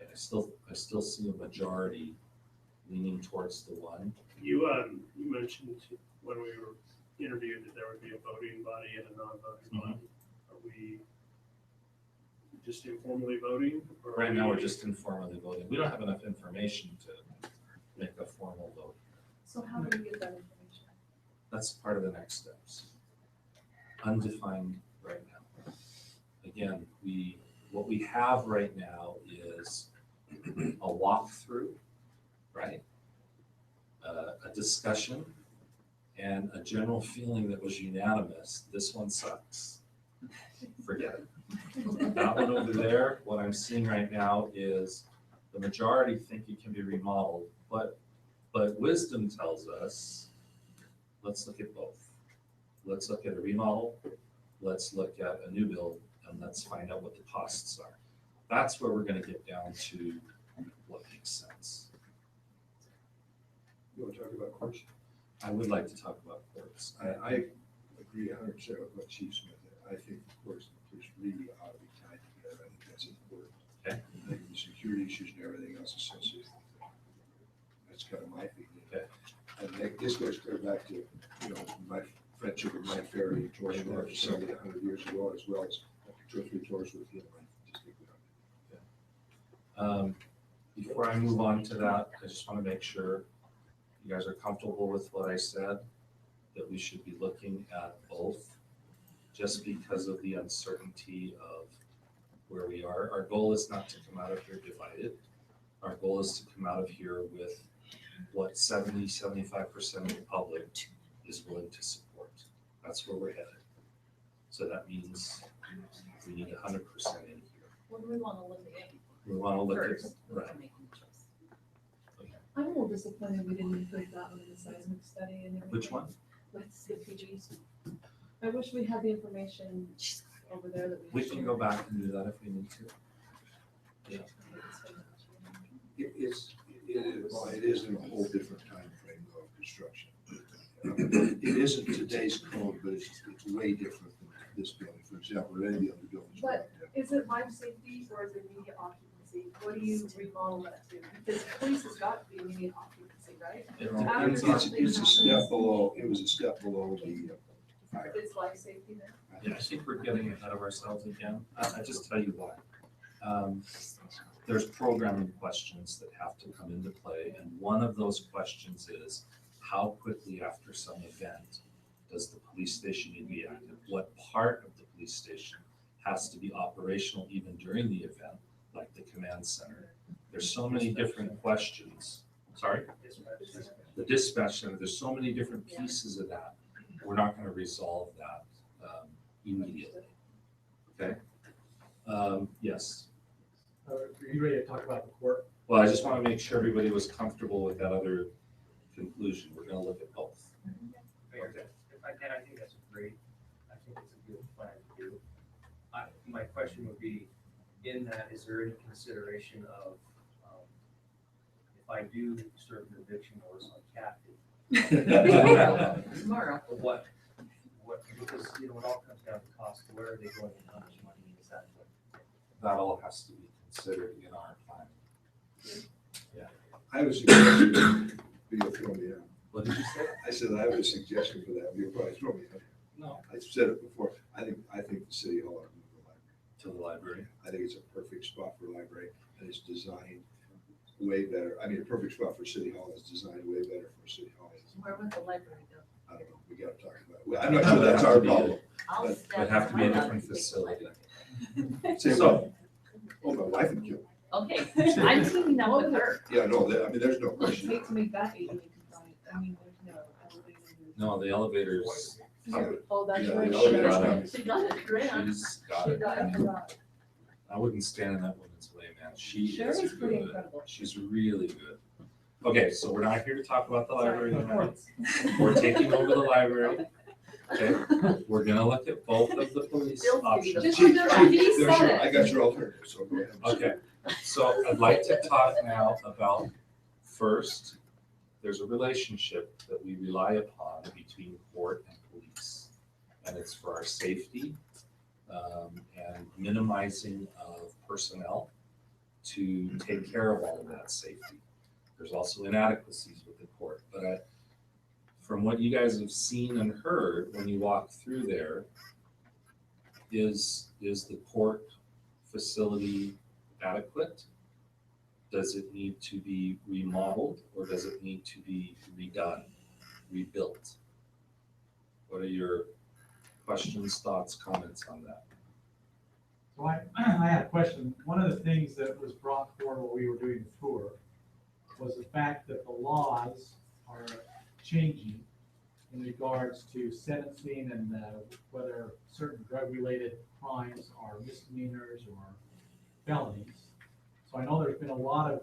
Okay, I still see a majority leaning towards the one. You mentioned when we were interviewed that there would be a voting body and a non-voting Mhm. body. Are we just informally voting? or are Right now, we're we- just informally voting. We don't have enough information to make a formal vote. So how do we get that information? That's part of the next steps. Undefined right now. Again, what we have right now is a walkthrough, right? A discussion, and a general feeling that was unanimous. This one sucks. Forget it. That one over there, what I'm seeing right now is the majority think it can be remodeled, but wisdom tells us, let's look at both. Let's look at a remodel, let's look at a new build, and let's find out what the costs are. That's where we're gonna get down to what makes sense. You want to talk about courts? I would like to talk about courts. I agree 100% with what Chief Smith said. I think the courts and the police really ought to be tied together. I think that's important. Okay. I think the security issues and everything else associated with that. That's kind of my feeling. Okay. And this goes clear back to, my friendship with Mike Ferry and George Miller facility 100 years ago, as well as after 2 or 3 tours with him. I just think we ought to. Before I move on to that, I just want to make sure you guys are comfortable with what I said, that we should be looking at both, just because of the uncertainty of where we are. Our goal is not to come out of here divided. Our goal is to come out of here with what 75% of the public is willing to support. That's where we're headed. So that means we need 100% in here. What do we want to look at? We want to look at, First. right. I'm a little disappointed we didn't include that one in the seismic study and everything. Which one? With the PGs. I wish we had the information over there that We can go back and do that if we need to. Yeah. It is in a whole different time frame though of construction. It isn't today's code, but it's way different than this building, for example, or any of the other buildings. But is it life safety or is it immediate occupancy? What do you remodel that to? Because police has got to be immediate occupancy, right? It's a step below, it was a step below the fire. It's life safety then? Yeah, I think we're getting ahead of ourselves again. I just tell you why. There's programming questions that have to come into play, and one of those questions is, how quickly after some event does the police station need to be active? What part of the police station has to be operational even during the event, like the command center? There's so many different questions. Sorry? The dispatch center, there's so many different pieces of that. We're not gonna resolve that immediately. Okay? Yes. Are you ready to talk about the court? Well, I just want to make sure everybody was comfortable with that other conclusion. We're gonna look at both. Mayor, if I can, I think that's great. I think it's a good plan to do. My question would be, in that, is there any consideration of, if I do serve an eviction notice on Kathy? Tomorrow. What, because, you know, it all comes down to cost, where are they going and how much money is that? That all has to be considered in our plan. I have a suggestion, but you'll throw me out. What did you say? I said I have a suggestion for that, but you'll probably throw me out. No. I said it before, I think the city hall ought to move the library. To the library. I think it's a perfect spot for a library, and it's designed way better. I mean, a perfect spot for city hall is designed way better for city hall. Where would the library go? I don't know, we gotta talk about it. Well, I'm not sure that's our problem. I'll But step It'd have to be a my different library. facility. Say So- what? Oh, my wife would kill me. Okay, I'm teaming up with her. Yeah, no, I mean, there's no Let's question. take to make that ADA compliant. I mean, there's no elevator. No, the elevators. Oh, that's Yeah, right. the She elevator's got not- it. She got it, grant. She's got She it. got it, forgot. I wouldn't stand in that woman's way, man. She Sherry's is pretty good. incredible. She's really good. Okay, so we're not here to talk about the library Sorry, tonight. reports. We're taking over the library. Okay, we're gonna look at both of the police Bill's gonna be the options. Just remember, he There's said your- I it. got your alternative, so go ahead. Okay, so I'd like to talk now about, first, there's a relationship that we rely upon between court and police. And it's for our safety and minimizing of personnel to take care of all of that safety. There's also inadequacies with the court, but from what you guys have seen and heard when you walk through there, is the court facility adequate? Does it need to be remodeled, or does it need to be redone, rebuilt? What are your questions, thoughts, comments on that? So I had a question. One of the things that was brought forward while we were doing the tour was the fact that the laws are changing in regards to sentencing and whether certain drug-related crimes are misdemeanors or felonies. So I know there's been a lot of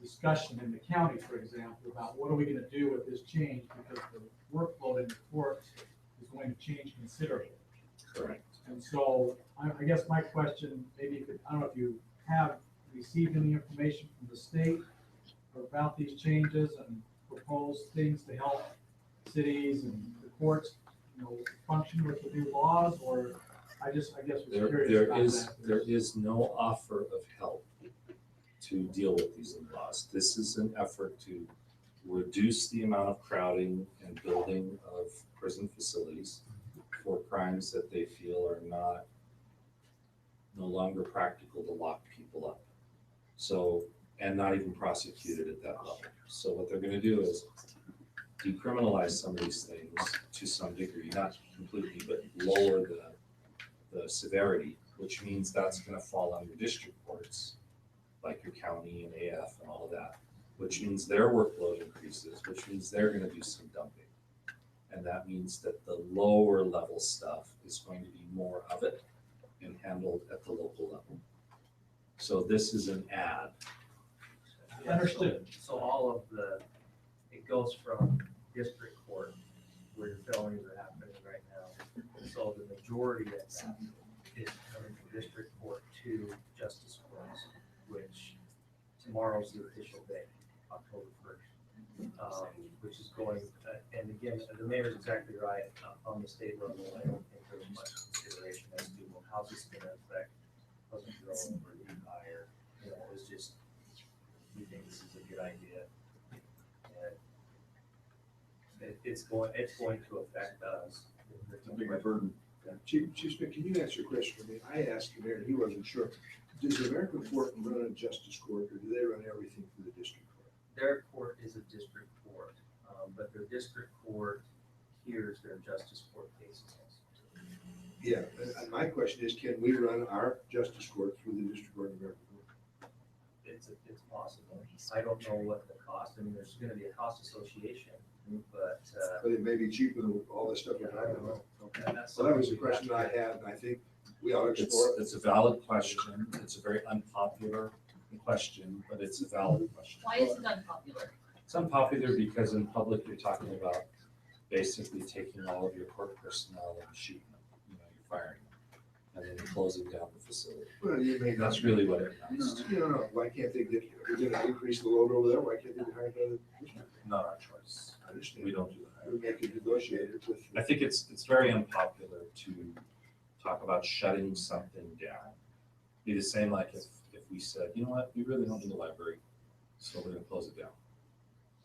discussion in the county, for example, about what are we gonna do with this change, because the workload in the courts is going to change considerably. Correct. And so I guess my question, maybe you could, I don't know if you have received any information from the state about these changes and proposed things to help cities and the courts, function with the new laws, or I guess was curious about that. There is no offer of help to deal with these new laws. This is an effort to reduce the amount of crowding and building of prison facilities for crimes that they feel are no longer practical to lock people up. So, and not even prosecuted at that level. So what they're gonna do is decriminalize some of these things to some degree, not completely, but lower the severity, which means that's gonna fall under district courts, like your county and AF and all of that, which means their workload increases, which means they're gonna do some dumping. And that means that the lower level stuff is going to be more of it and handled at the local level. So this is an add. Understood. So all of it goes from district court, where your felonies are happening right now. So the majority of that is coming from district court to justice courts, which tomorrow's the official day, October 1st, which is going, and again, the mayor's exactly right, on the state level, I don't think there's much consideration as to, well, how's this gonna affect Pleasant Grove or New Hire, it's just, we think this is a good idea. And it's going to affect us. It's a bigger burden. Chief Smith, can you answer a question for me? I asked the mayor, and he wasn't sure. Does American Court run a justice court, or do they run everything through the district court? Their court is a district court, but their district court hears their justice court cases. Yeah, and my question is, can we run our justice court through the district court of American Court? It's possible. I don't know what the cost, I mean, there's gonna be a cost association, but. But it may be cheaper than all this stuff we're I talking don't about. know. Okay. And that's So that was the something we have question to I get. had, and I think we ought to explore it. It's a valid question. It's a very unpopular question, but it's a valid question. Why is it unpopular? It's unpopular because in public, you're talking about basically taking all of your court personnel and shooting them, you're firing them, and then you're closing down the facility. Well, you may not. That's really what it amounts to. No, why can't they get, they're gonna increase the load over there, why can't they hire another? Not our choice. I understand. We don't do that. We make it negotiated with. I think it's very unpopular to talk about shutting something down. Be the same like if we said, you know what, we really don't need a library, so we're gonna close it down.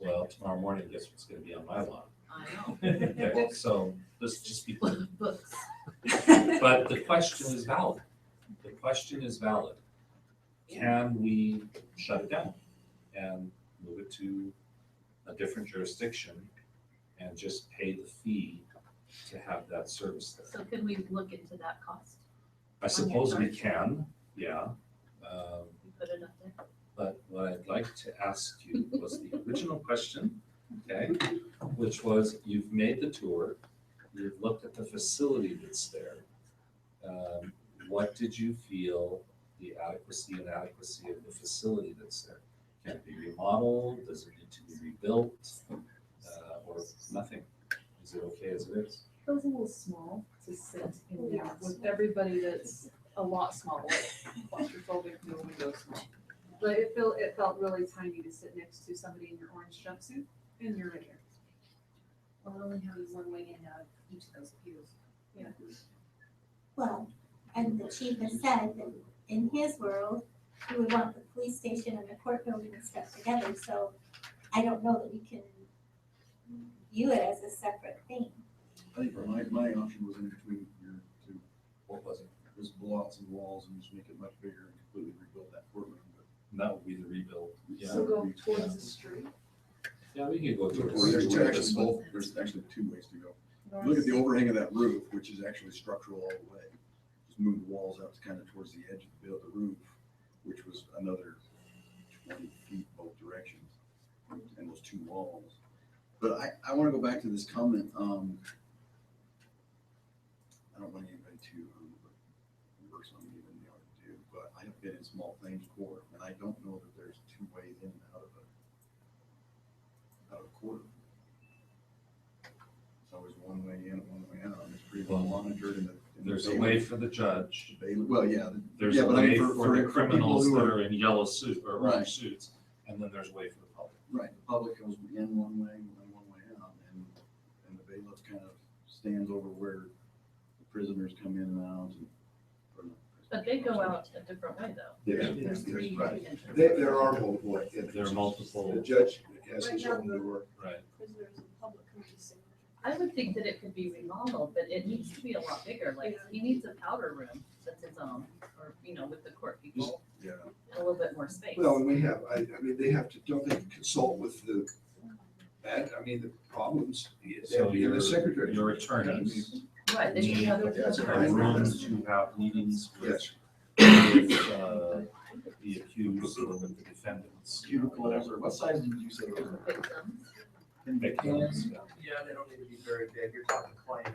Well, tomorrow morning, guess what's gonna be on my lawn? I know. Okay, so let's just be clear. Books. But the question is valid. The question is valid. Can we shut it down and move it to a different jurisdiction and just pay the fee to have that service there? So can we look into that cost? I suppose we can, yeah. We put it up there. But what I'd like to ask you was the original question, okay? Which was, you've made the tour, you've looked at the facility that's there. What did you feel the adequacy and inadequacy of the facility that's there? Can it be remodeled? Does it need to be rebuilt? Or nothing? Is it okay as it is? It was a little small to sit in there with everybody that's a lot smaller, claustrophobic, no window small. But it felt really tiny to sit next to somebody in your orange jumpsuit, and you're right there. Well, only having one way in and out of each of those pews. Yeah. Well, and the chief has said that in his world, he would want the police station and the court building and stuff together, so I don't know that we can view it as a separate thing. I think my option was in between your two. What was it? Just blow out some walls and just make it much bigger and completely rebuild that courtroom. And that would be the rebuild. Yeah, So go towards the street. yeah, we could go to Well, there's it. actually both, there's actually two ways to go. Look at the overhang of that roof, which is actually structural all the way. Just move the walls out to kind of towards the edge of the roof, which was another 20 feet both directions, and those two walls. But I want to go back to this comment. I don't want anybody to reverse on me than they ought to do, but I have been in small claims court, and I don't know that there's two ways in and out of a court. It's always one way in, one way out, and it's pretty well monitored. There's a way for the judge. Well, yeah. There's yeah, a but I mean, way for the people criminals who that are- are in yellow suit or Right. orange suits, and then there's a way for the public. Right, the public goes in one way and one way out, and the bailiff kind of stands over where the prisoners come in and out. But they go out a different way though. Yeah, There's three right. entrances. There are multiple entrances. There are multiple. The judge has Right his now, own the door. Right. prisoners in public can be seen. I would think that it could be remodeled, but it needs to be a lot bigger, like, he needs a powder room that's his own, or, with the court people, Yeah. and a little bit more space. Well, and we have, I mean, they have to, don't they consult with the problems, So and the secretary. your attorneys Right, they need other. That's have right. rooms to have meetings with, Yes. with, the accused or with the defendants. Cuticles, or what size did you say those were? Victims. Victims, yeah. Yeah, they don't need to be very big, you're talking client.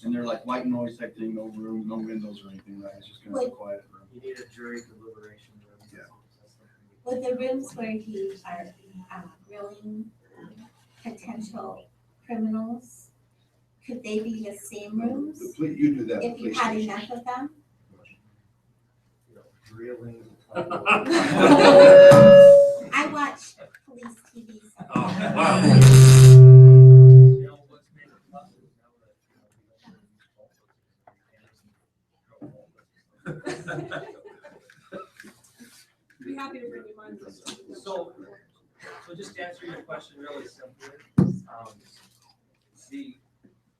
And they're like white noise type thing, no room, no windows or anything, right? It's just gonna be a quiet room. You need a jury deliberation room. Yeah. With the rooms where you are grilling potential criminals, could they be the same rooms? You do that. If you police had station. enough of them? Grilling. I watch police TV. So. Oh, wow. Be happy to bring you mine. So just to answer your question really simply,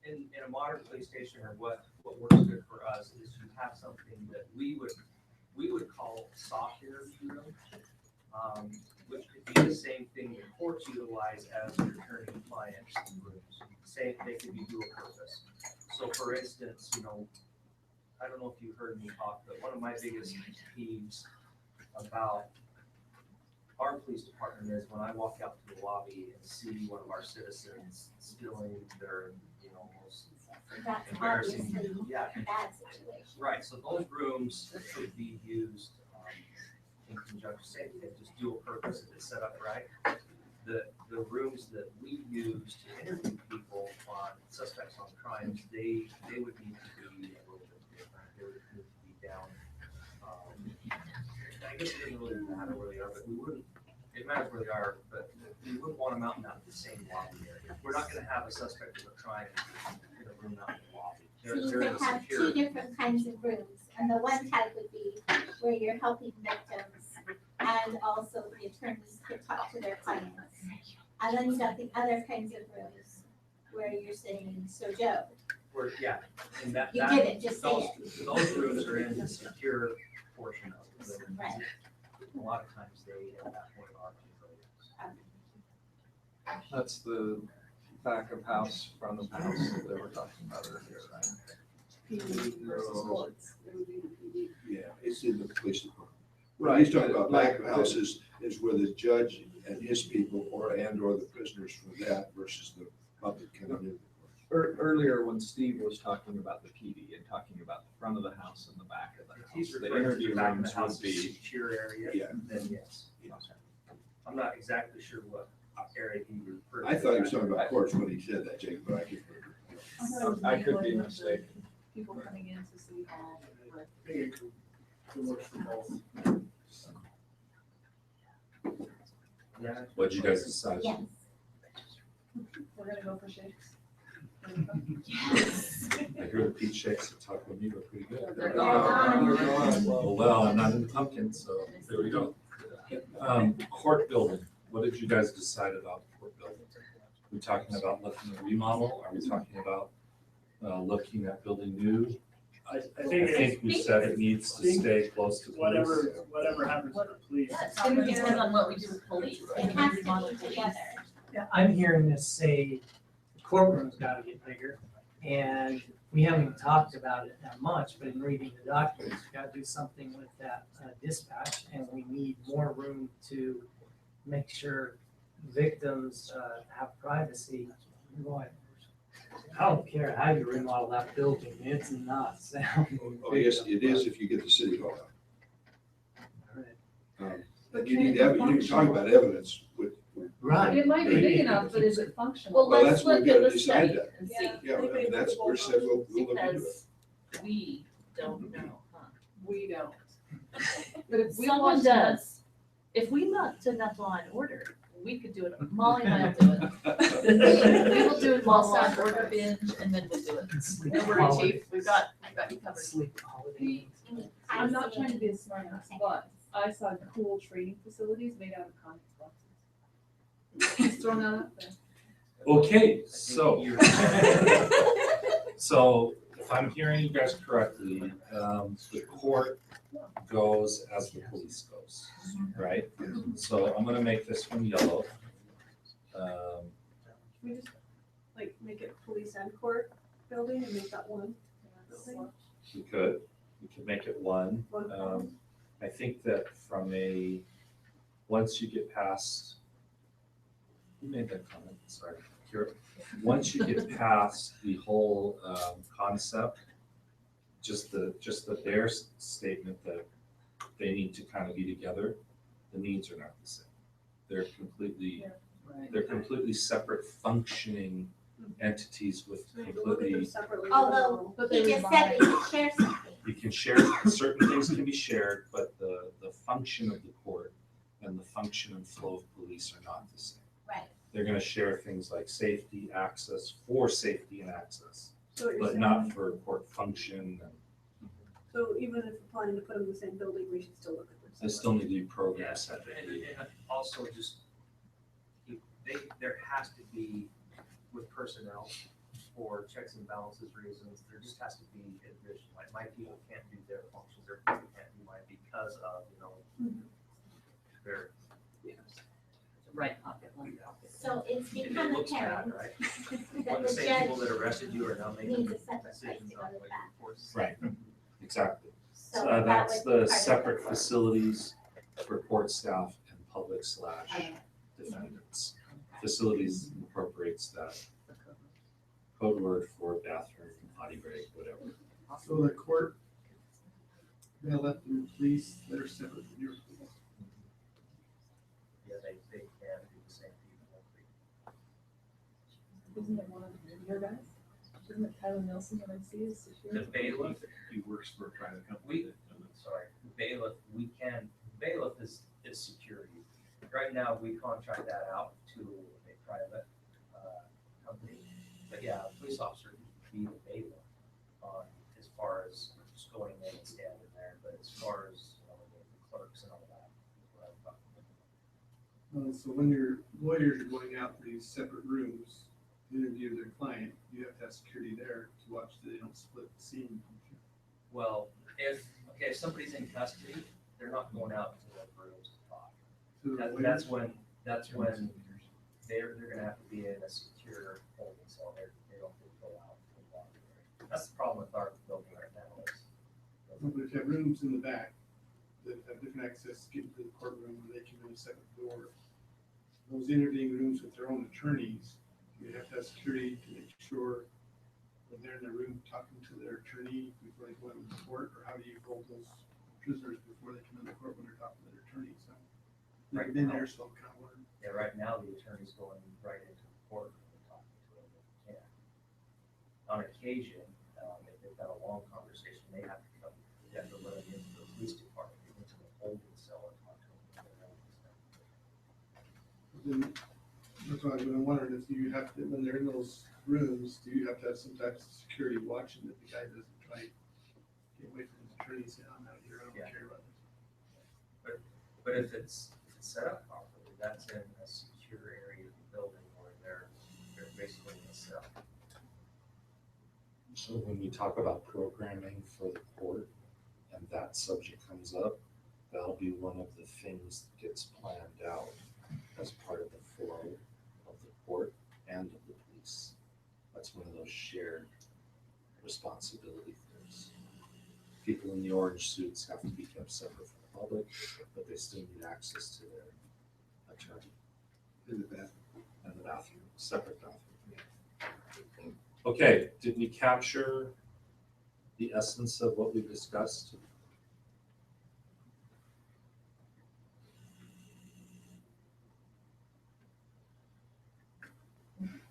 in a modern police station, or what works good for us is you have something that we would call soft interview room, which could be the same thing the courts utilize as your attorney and client rooms. Same, they could be dual purpose. So for instance, I don't know if you heard me talk, but one of my biggest peeves about our police department is when I walk out to the lobby and see one of our citizens stealing their, most That's embarrassing. obviously Yeah, a bad situation. right. So those rooms should be used in conjunction, same thing, just dual purpose if it's set up right. The rooms that we use to interview people on suspects on crimes, they would need to be a little bit different. They would need to be down. I guess it doesn't really matter where they are, but we wouldn't, it matters where they are, but we wouldn't want them out in the same lobby area. We're not gonna have a suspect of a crime in a room out in the lobby. So you They're in could a have secure. two different kinds of rooms, and the one type would be where you're helping victims and also the attorneys could talk to their clients. And then you got the other kinds of rooms where you're saying, so Joe, Where, yeah, and that. You that- didn't, just say those rooms are in the secure portion of the. Right. A lot of times they, at that point, are. That's the back of house, front of house that they were talking about earlier, right? PD versus bullets. It would be the PD. Yeah, it's in the police department. Right. What he's talking about Like- back of house is where the judge and his people or the prisoners for that versus the public can come in. Earlier, when Steve was talking about the PD and talking about the front of the house and the back of the If he's house, the referring to interview the back of rooms the house would as be. secure area, Yeah. then yes. I'm not exactly sure what area he referred to. I thought he was talking about courts when he said that, Jacob, but I can't remember. I could be mistaken. People coming into City Hall. I think it works for both. Yeah. What'd you guys decide? yes. We're gonna go for shakes. I hear the peach shakes at Taco Meat are pretty good. They're Well, I'm not into pumpkin, so there we go. Court building, what did you guys decide about court building? We talking about looking at remodel? Are we talking about looking at building new? I I think think we said it needs to stay close to police. whatever happens with the police. It's gonna depend on what we do with police. It has to be together. Yeah, I'm hearing this say the courtroom's gotta get bigger, and we haven't talked about it that much, but in reading the documents, we gotta do something with that dispatch, and we need more room to make sure victims have privacy. Boy, I don't care how you remodel that building, it's not sounding. Oh, yes, it is if you get the city hall Right. out. But You can need it evidence, you can talk about evidence with. Right. It might be big enough, but is it functional? Well, Well, let's that's what look we at gotta the decide study that. and see, Yeah, I mean, that's, we're said, we'll look into it. because we don't know, huh? We don't. But if we Someone watch does. If we looked enough Law and Order, we could do it. Molly and I'll do it. We will do Law and Order binge and then we'll do it. Sleep No worries, quality. chief, we've got you covered. Sleep holiday. I'm not trying to be a smart ass, but I saw cool training facilities made out of comic boxes. Just throwing that out there. Okay, so, so if I'm hearing you guys correctly, the court goes as the police goes, right? So I'm gonna make this one yellow. We just like make it police and court building and make that one building. We could make it one. One. I think that from once you get past, who made that comment? Sorry, Kira. Once you get past the whole concept, just their statement that they need to kind of be together, the needs are not the same. They're completely separate functioning entities with So you have to look at them completely, separately. Although But he they just said we could share something. you can share, certain things can be shared, but the function of the court and the function and flow of police are not the same. Right. They're gonna share things like safety, access, for safety and access, So what you're but saying, not for court function. And so even if we're planning to put them in the same building, we should still look at them. they still need to be programmed Yes, and separately. also just, there has to be with personnel for checks and balances reasons, there just has to be addition, like my people can't do their functions, their people can't do mine because of, their. Right pocket, left pocket. So it's It become looks bad, apparent right? that When the the same people judge that arrested you are now making needs a separate place decisions to go on to what that. you force. Right, exactly. So that That's would be the part of separate court. facilities for court staff and public / defendants. Facilities incorporates that code word for bathroom, potty break, whatever. So the court, they let the police that are separate from your police. they can do the same people. Isn't it one of your guys? Isn't it Tyler Nelson that I see is The security? bailiff, He works for a private company. sorry, bailiff, bailiff is security. Right now, we contract that out to a private, company. But yeah, a police officer can be the bailiff on, as far as just going in and standing there, but as far as, you know, the clerks and all that. is what I'm talking about. So when your lawyers are going out to these separate rooms to interview their client, you have to have security there to watch that they don't split the scene. Well, if somebody's in custody, they're not going out to the rooms to talk. So the That's lawyers- when they're gonna have to be in a secure holding cell. They don't get to go out and walk there. That's the problem with our building right now is. But if you have rooms in the back that have different access to get into the courtroom where they can really set the door, those interviewing rooms with their own attorneys, you have to have security to make sure that they're in the room talking to their attorney before they go into the court, or how do you hold those prisoners before they come in the court when they're talking to their attorneys? So Right they've been now. there, so I'm kind of wondering. Yeah, right now, the attorney's going right into the courtroom and talking to them if they can. On occasion, if they've got a long conversation, they have to come, they have to let them into the police department, into the holding cell and talk to them. in their own stuff. Then, that's why I'm wondering if you have to, when they're in those rooms, do you have to have some type of security watching that the guy doesn't try to get away from his attorney and say, I'm out here, I don't Yeah. care about this. But if it's set up properly, that's in a secure area of the building where they're basically in a cell. So when we talk about programming for the court and that subject comes up, that'll be one of the things that gets planned out as part of the flow of the court and of the police. That's one of those shared responsibility things. People in the orange suits have to be kept separate from the public, but they still need access to their attorney. In the bathroom. And the bathroom, separate bathroom. Okay, did we capture the essence of what we discussed?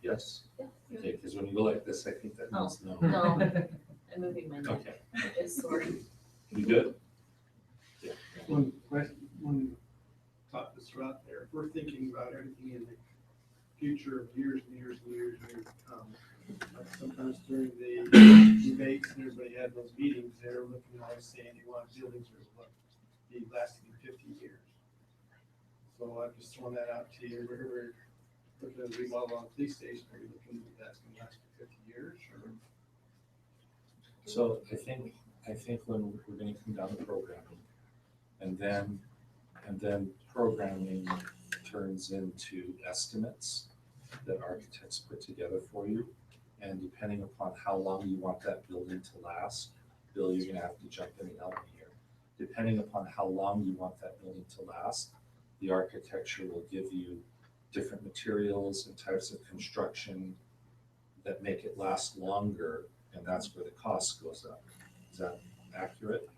Yes? Yeah. Okay, because when you go like this, I think that means no. No, I'm moving my neck. Okay, It's sore. we good? One question, one thought that's throughout there, if we're thinking about everything in the future of years and years and years and years to come, like sometimes during the debates and everybody had those meetings, they were looking at us saying they want buildings that will be lasting 50 years. So I'm just throwing that out to you, we're looking at a remodel on a police station, are you looking at that's gonna last for 50 years or? So I think when we're gonna come down to programming, and then programming turns into estimates that architects put together for you. And depending upon how long you want that building to last, Bill, you're gonna have to jump in and help me here. Depending upon how long you want that building to last, the architecture will give you different materials and types of construction that make it last longer, and that's where the cost goes up. Is that accurate?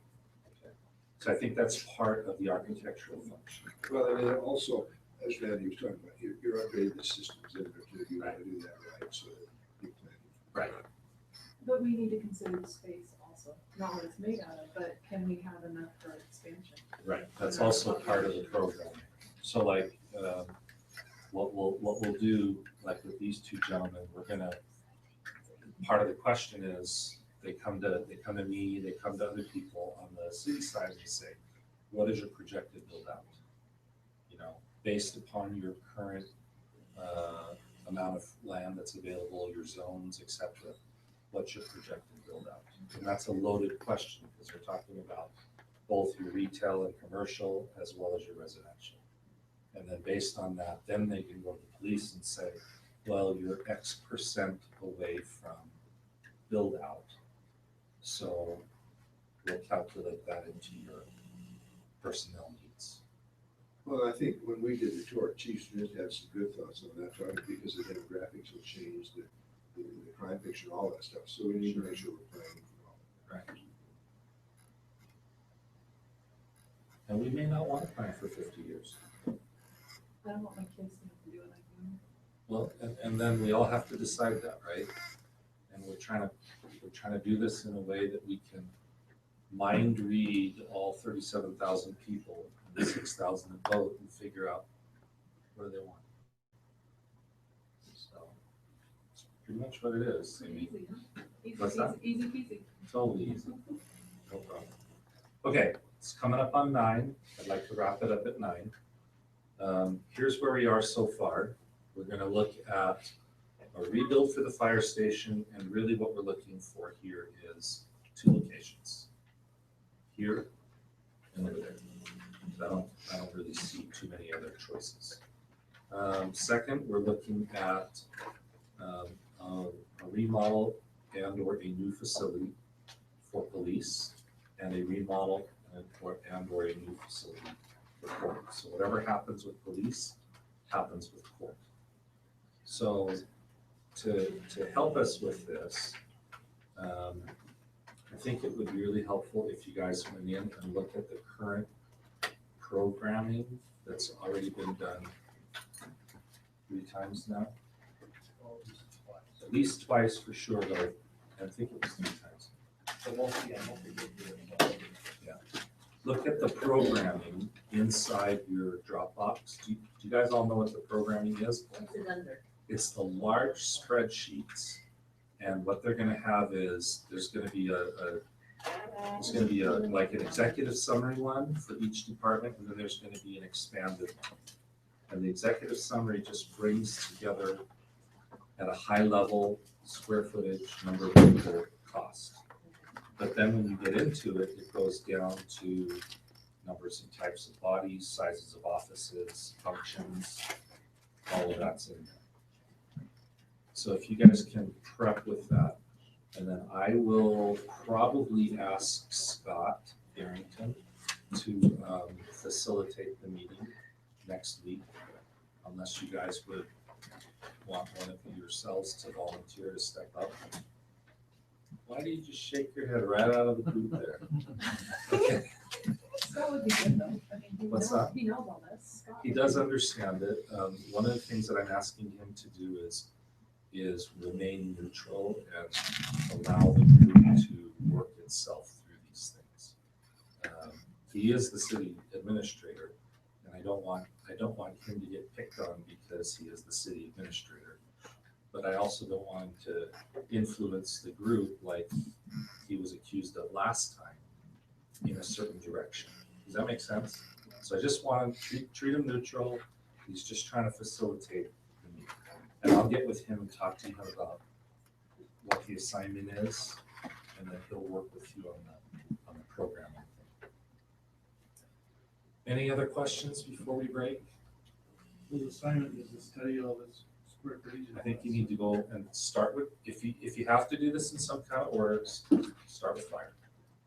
Okay. So I think that's part of the architectural function. Well, and then also, as Randy was talking about, you're upgrading the systems in there too, you want to do that right, so that you plan. Right. But we need to consider the space also, not what it's made out of, but can we have enough for expansion? Right, that's also part of the program. So like, what we'll do, like with these two gentlemen, we're gonna, part of the question is, they come to me, they come to other people on the city side and say, what is your projected build out? You know, based upon your current amount of land that's available, your zones, et cetera, what's your projected build out? And that's a loaded question, because we're talking about both your retail and commercial as well as your residential. And then based on that, then they can go to the police and say, well, you're X% away from build out. So we'll calculate that into your personnel needs. Well, I think when we did the tour, Chief Smith had some good thoughts on that topic because the demographics will change, the crime picture, all that stuff. So we need to make sure we're planning for all that. Right. And we may not want to plan for 50 years. I don't want my kids to have to do it like me. Well, and then we all have to decide that, right? And we're trying to do this in a way that we can mind read all 37,000 people and the 6,000 that vote and figure out what do they want. So it's pretty much what it is. I mean, Easy, huh? What's that? Easy peasy. totally easy. No problem. Okay, it's coming up on 9. I'd like to wrap it up at 9. Here's where we are so far. We're going to look at a rebuild for the fire station, and really what we're looking for here is 2 locations. Here and over there. I don't really see too many other choices. Second, we're looking at a remodel and or a new facility for police, and a remodel and or a new facility for court. So whatever happens with police happens with court. So to help us with this, I think it would be really helpful if you guys went in and looked at the current programming that's already been done 3 times now. At least twice for sure, but I think it was 3 times. So mostly, I don't think it Yeah. Look at the programming inside your Dropbox. Do you guys all know what the programming is? What's it under? It's the large spreadsheets, and what they're gonna have is, there's gonna be like an executive summary one for each department, and then there's gonna be an expanded one. And the executive summary just brings together at a high level, square footage, number of people, cost. But then when you get into it, it goes down to numbers and types of bodies, sizes of offices, functions, all of that's in there. So if you guys can prep with that, and then I will probably ask Scott Barrington to facilitate the meeting next week, unless you guys would want one of yourselves to volunteer to step up. Why do you just shake your head right out of the boot there? Okay. Scott would be good though. I mean, What's that? he knows all this. Scott He would does be- understand it. One of the things that I'm asking him to do is remain neutral and allow the group to work itself through these things. He is the city administrator, and I don't want him to get picked on because he is the city administrator. But I also don't want him to influence the group like he was accused of last time in a certain direction. Does that make sense? So I just want to treat him neutral. He's just trying to facilitate the meeting. And I'll get with him and talk to him about what the assignment is, and then he'll work with you on the programming thing. Any other questions before we break? The assignment is to study all this square footage. I think you need to go and start with, if you have to do this in some kind of order, start with fire.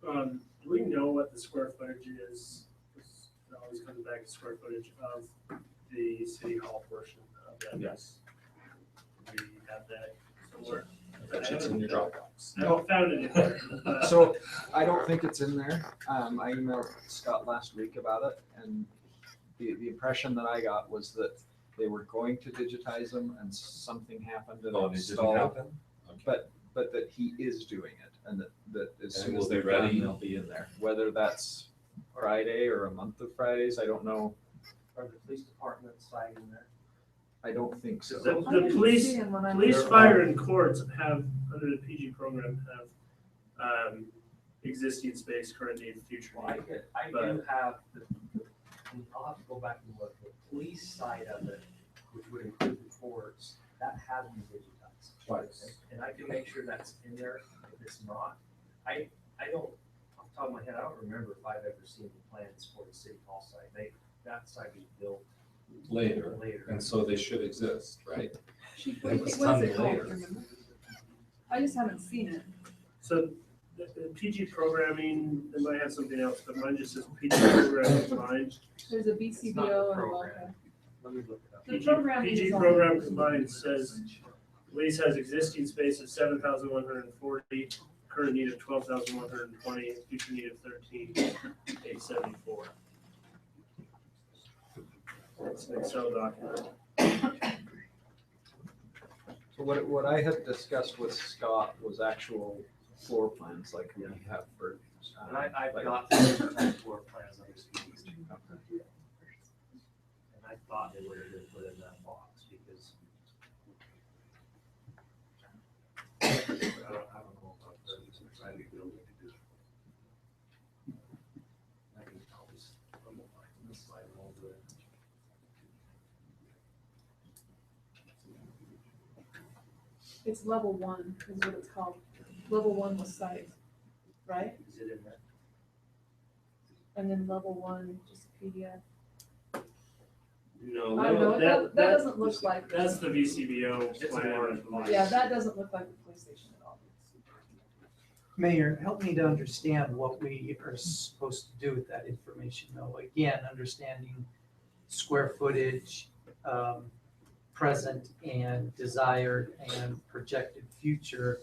Do we know what the square footage is? It always comes back to square footage of the city hall portion of that. Yes. We have that somewhere. I bet you it's in your Dropbox. I haven't found it anywhere. So I don't think it's in there. I emailed Scott last week about it, and the impression that I got was that they were going to digitize them and something happened and Oh, it it didn't stalled. happen? Okay. But that he is doing it, and that as And soon will as be they're ready? done, they'll be in there. Whether that's Friday or a month of Fridays, I don't know. Are the police department side in there? I don't think so. The I didn't police, see him when I police, was- fire, and courts have, under the PG program, have existing space, current need, future Well, need. I do have I'll have to go back and look, the police side of it, which would include the courts, that has been digitized. Twice. And I can make sure that's in there, if it's not. I don't, off the top of my head, I don't remember if I've ever seen the plans for the city hall site. That site was built Later, later. and so they should exist, right? What It was was done it called, later. remember? I just haven't seen it. So the PG programming, they might have something else, but mine just says PG programming combined. There's a It's not the BCBO and a program. welfare. Let me look it up. The programming PG is on program there. combined says police has existing space of 7,140, current need of 12,120, future need of 13,874. It's an Excel document. So what I had discussed with Scott was actual floor plans like we have for. And I've got the floor plans on this meeting. And I thought they would have been put in that box because I don't know about the private building to do it. I can always, slide them over it. It's level 1 is what it's called. Level 1 was site, right? Is it in there? And then level 1, just PDF. No, I don't know, that doesn't look like. That's the VCBO It's a plan. large box. Yeah, that doesn't look like a police station at all. Mayor, help me to understand what we are supposed to do with that information, though. Again, understanding square footage, present and desired and projected future.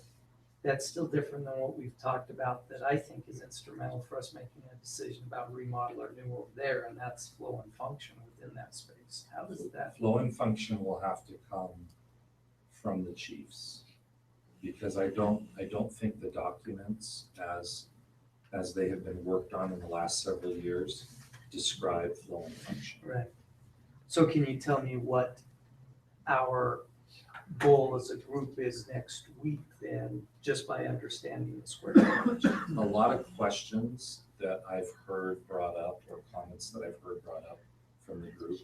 That's still different than what we've talked about that I think is instrumental for us making a decision about remodel or new over there, and that's flow and function within that space. How does that? Flow and function will have to come from the chiefs. Because I don't think the documents as they have been worked on in the last several years describe flow and function. Right. So can you tell me what our goal as a group is next week then, just by understanding the square footage? A lot of questions that I've heard brought up or comments that I've heard brought up from the group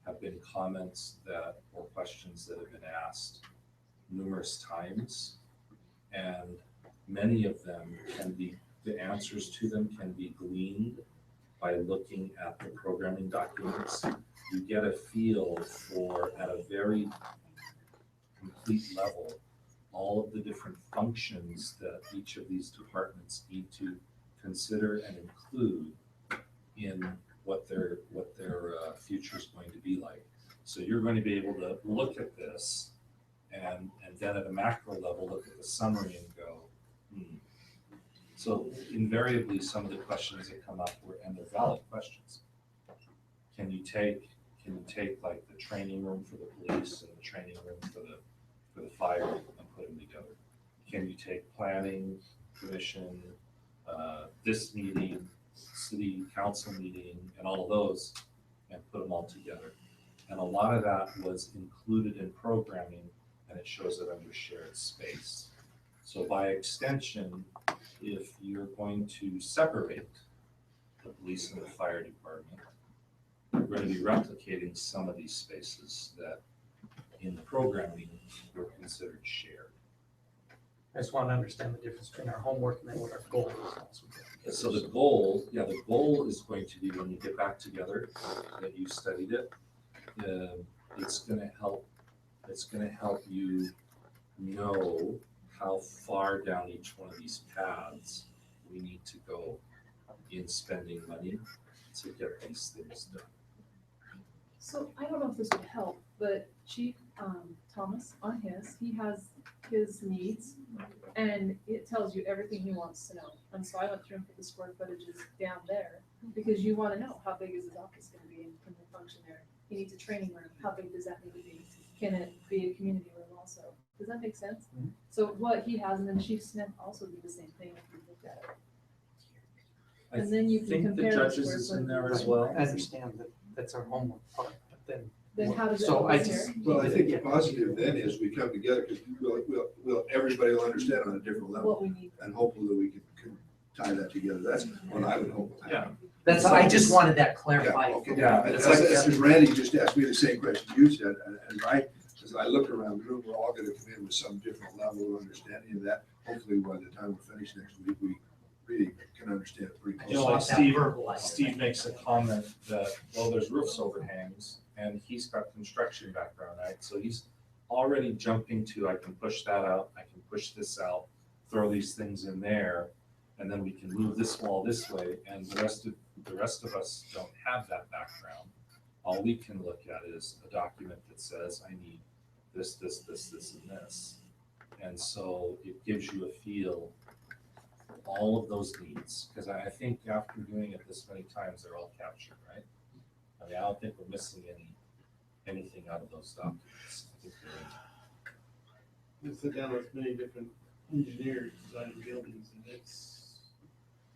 have been comments that or questions that have been asked numerous times, and many of them the answers to them can be gleaned by looking at the programming documents. You get a feel for, at a very complete level, all of the different functions that each of these departments need to consider and include in what their future is going to be like. So you're going to be able to look at this and then at a macro level, look at the summary and go, So invariably, some of the questions that come up and they're valid questions. Can you take like the training room for the police and the training room for the fire and put them together? Can you take planning, commission, this meeting, city council meeting, and all of those and put them all together? And a lot of that was included in programming, and it shows it under shared space. So by extension, if you're going to separate the police and the fire department, you're going to be replicating some of these spaces that in the programming were considered shared. I just want to understand the difference between our homework and then what our goal is. So the goal is going to be when you get back together, that you studied it, it's going to help you know how far down each one of these paths we need to go in spending money to get these things done. So I don't know if this would help, but Chief Thomas on he has his needs, and it tells you everything he wants to know. And so I went through and put the square footages down there because you want to know how big is his office going to be and can it function there. He needs a training room. How big does that need to be? Can it be a community room also? Does that make sense? Mm-hmm. So what he has, and then Chief Smith also did the same thing if you look at it. And then you can think compare the the judges square is in footage. there as well. I understand that that's our homework part, but Then how does it so go I here? just. Well, I think the positive then is we come together, because everybody will understand on a different level, What we need. and hopefully that we can tie that together. That's what I would hope. will happen. That's, I just wanted that clarified. Yeah, okay. Yeah, And as Randy just asked me the same question you said, and as I look around the room, we're all gonna come in with some different level of understanding of that. Hopefully by the time we're finished next week, we really can understand it pretty You know, closely. like Steve makes a comment that, well, there's roofs overhangs, and he's got construction background, right? So he's already jumping to, I can push that out, I can push this out, throw these things in there, and then we can move this wall this way, and the rest of us don't have that background. All we can look at is a document that says, I need this, this, this, this, and this. And so it gives you a feel all of those needs, because I think after doing it this many times, they're all captured, right? I mean, I don't think we're missing anything out of those documents. I think We sit down with many different engineers designing buildings, and it's,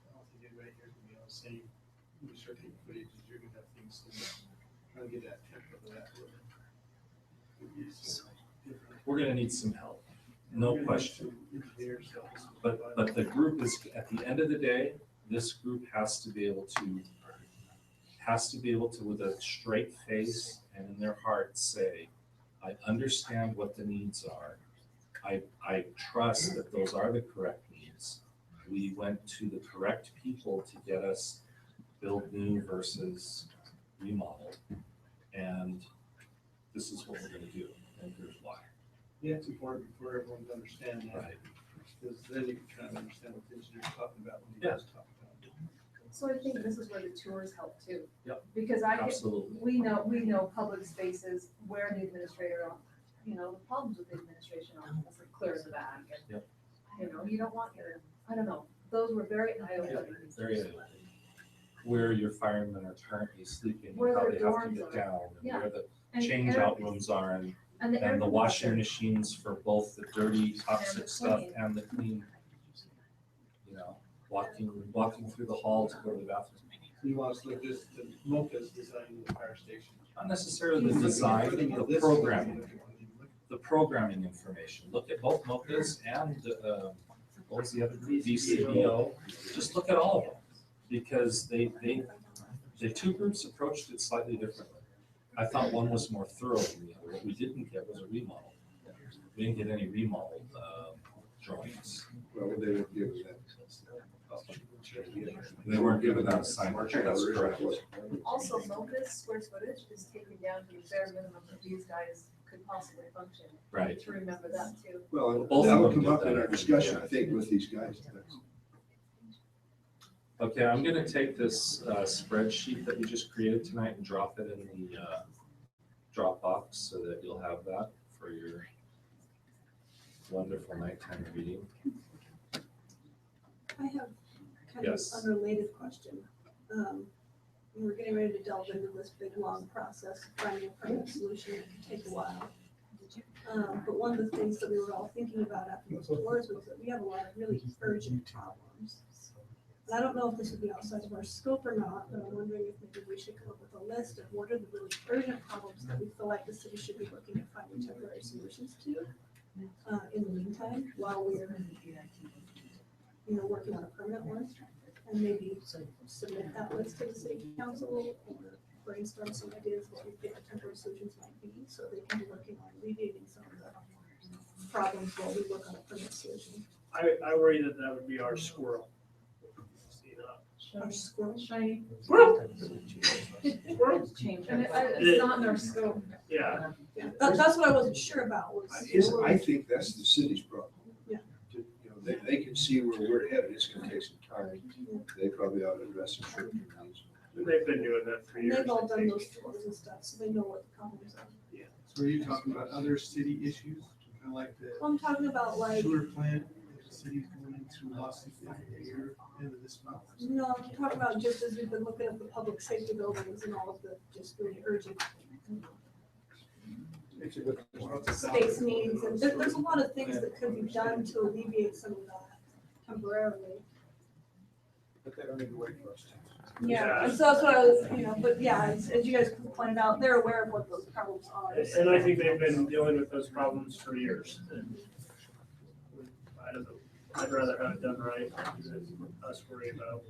I don't think anybody here can be on the same, when you start taking footage, you're gonna have things similar. Trying to get that template of that. would be so different. we're gonna need some help, no We're gonna need question. some engineers help us with But the group is, at the end of the day, this group has to be able to, with a straight face and in their heart, say, I understand what the needs are. I trust that those are the correct needs. We went to the correct people to get us build new versus remodel. And this is what we're gonna do, and here's why. Yeah, it's important for everyone to understand that. Right. Because then you can kind of understand what the engineer's talking about when you guys talk about it. So I think this is where the tours help too. Yep. Because Absolutely. we know public spaces where the administrator, the problems with the administration office are clear in the back. And, Yep. you don't want I don't know, those were very eye-opening. Very eye-opening. Where your firemen are currently sleeping, Where and how their they have to dorms get are. down, and Yeah. where the And change air- out rooms are, and And the air the washing conditioner. machines for both the dirty toxic stuff clean. and the clean. Walking through the hall to go to the bathroom. You want us to look this, the MOCA's designing the fire station. Not necessarily the design, the programming, the programming information. Look at both MOCAs and, what was the other group, VCBO. Just look at all of them, because the two groups approached it slightly differently. I thought one was more thorough than the other. What we didn't get was a remodel. We didn't get any remodel drawings. Well, they were given that. They weren't given that assignment, that's correct. Also, Mocha's square footage is taken down to the bare minimum that these guys could possibly function. Right. To remember that too. Well, Both that of will them come did up in that. our discussion, I think, with these guys. Okay, I'm gonna take this spreadsheet that we just created tonight and drop it in the Dropbox so that you'll have that for your wonderful nighttime reading. I have kind Yes. of unrelated question. We're getting ready to delve into this big, long process of finding a permanent solution that could take a while. But one of the things that we were all thinking about after those tours was that we have a lot of really urgent problems. And I don't know if this would be outside of our scope or not, but I'm wondering if maybe we should come up with a list of what are the really urgent problems that we feel like the city should be looking at finding temporary solutions to in the meantime, while we're working on a permanent one, and maybe submit that list to the city council or brainstorm some ideas what we think the temporary solutions might be, so they can be working on alleviating some of the problems while we work on a permanent solution. I worry that would be our squirrel. Our squirrel. Shiny. Squirrel. Change. And it's not in our scope. Yeah. That's what I wasn't sure about was. I think that's the city's problem. Yeah. They can see where we're headed, it's gonna take some time. They probably ought to address some short-term needs. They've been doing that for And years. they've all I done think. those tours and stuff, so they know what the problems are. So are you talking about other city issues, kind of like the Well, I'm talking about like, sewer plant, the city's going into lawsuit here end of this month? no, I'm talking about just as we've been looking at the public safety buildings and all of the just really urgent space needs, and there's a lot of things that could be done to alleviate some of that temporarily. But they don't need to wait for us to. Yeah, and so that's what I was, but yeah, as you guys pointed out, they're aware of what those problems are. And I think they've been dealing with those problems for years. And I don't know, I'd rather have it done right than us worry about,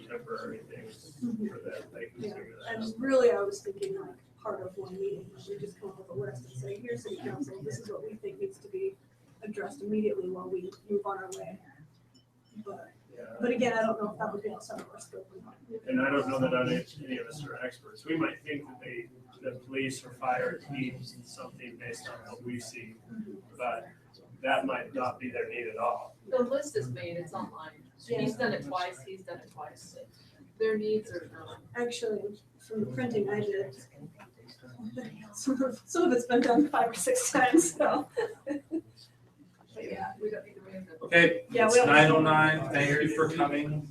temporary things for that. They can Yeah, figure that and out. really, I was thinking like part of one meeting, we just come up with a list and say, here's city council, this is what we think needs to be addressed immediately while we move on our way. But again, I don't know if that would be outside of our scope or not. And I don't know that any of us are experts. We might think that the police or fire needs something based on what we see, but that might not be their need at all. The list is made, it's online. He's done it twice, he's done it twice. Their needs are, Actually, from the printing I did, some of it's been done 5 or 6 times, so. But yeah, we don't need to reinvent. Okay, Yeah, it's we don't- 9:09, thank you for coming.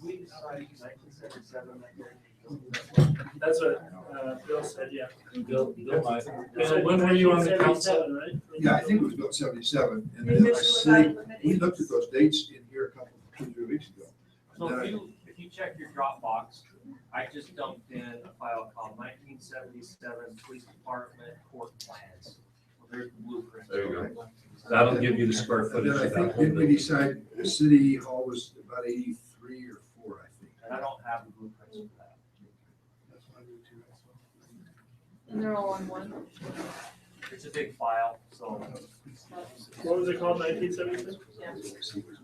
That's what, Bill said, yeah. Bill might. So when were you on the council, right? Yeah, I think it was built 77, and Maybe then they I should look see, at it. we looked at those dates in here a couple, 2, 3 weeks ago. So And then if you check your Dropbox, I just dumped in a file called 1977 Police Department Court Plans. Well, there's the blueprint. There you go. That'll give you the square And footage then I of think, that whole didn't we building. decide the city hall was about 83 or 4, I think. And I don't have the blueprints for that. That's what I do too, that's all. And they're all on one. It's a big file, so. What was it called, 1976? Yeah.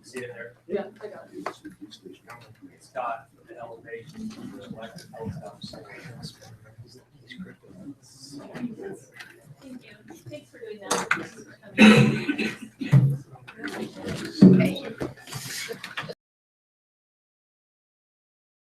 See it there? Yeah, I got it. It's got the elevation,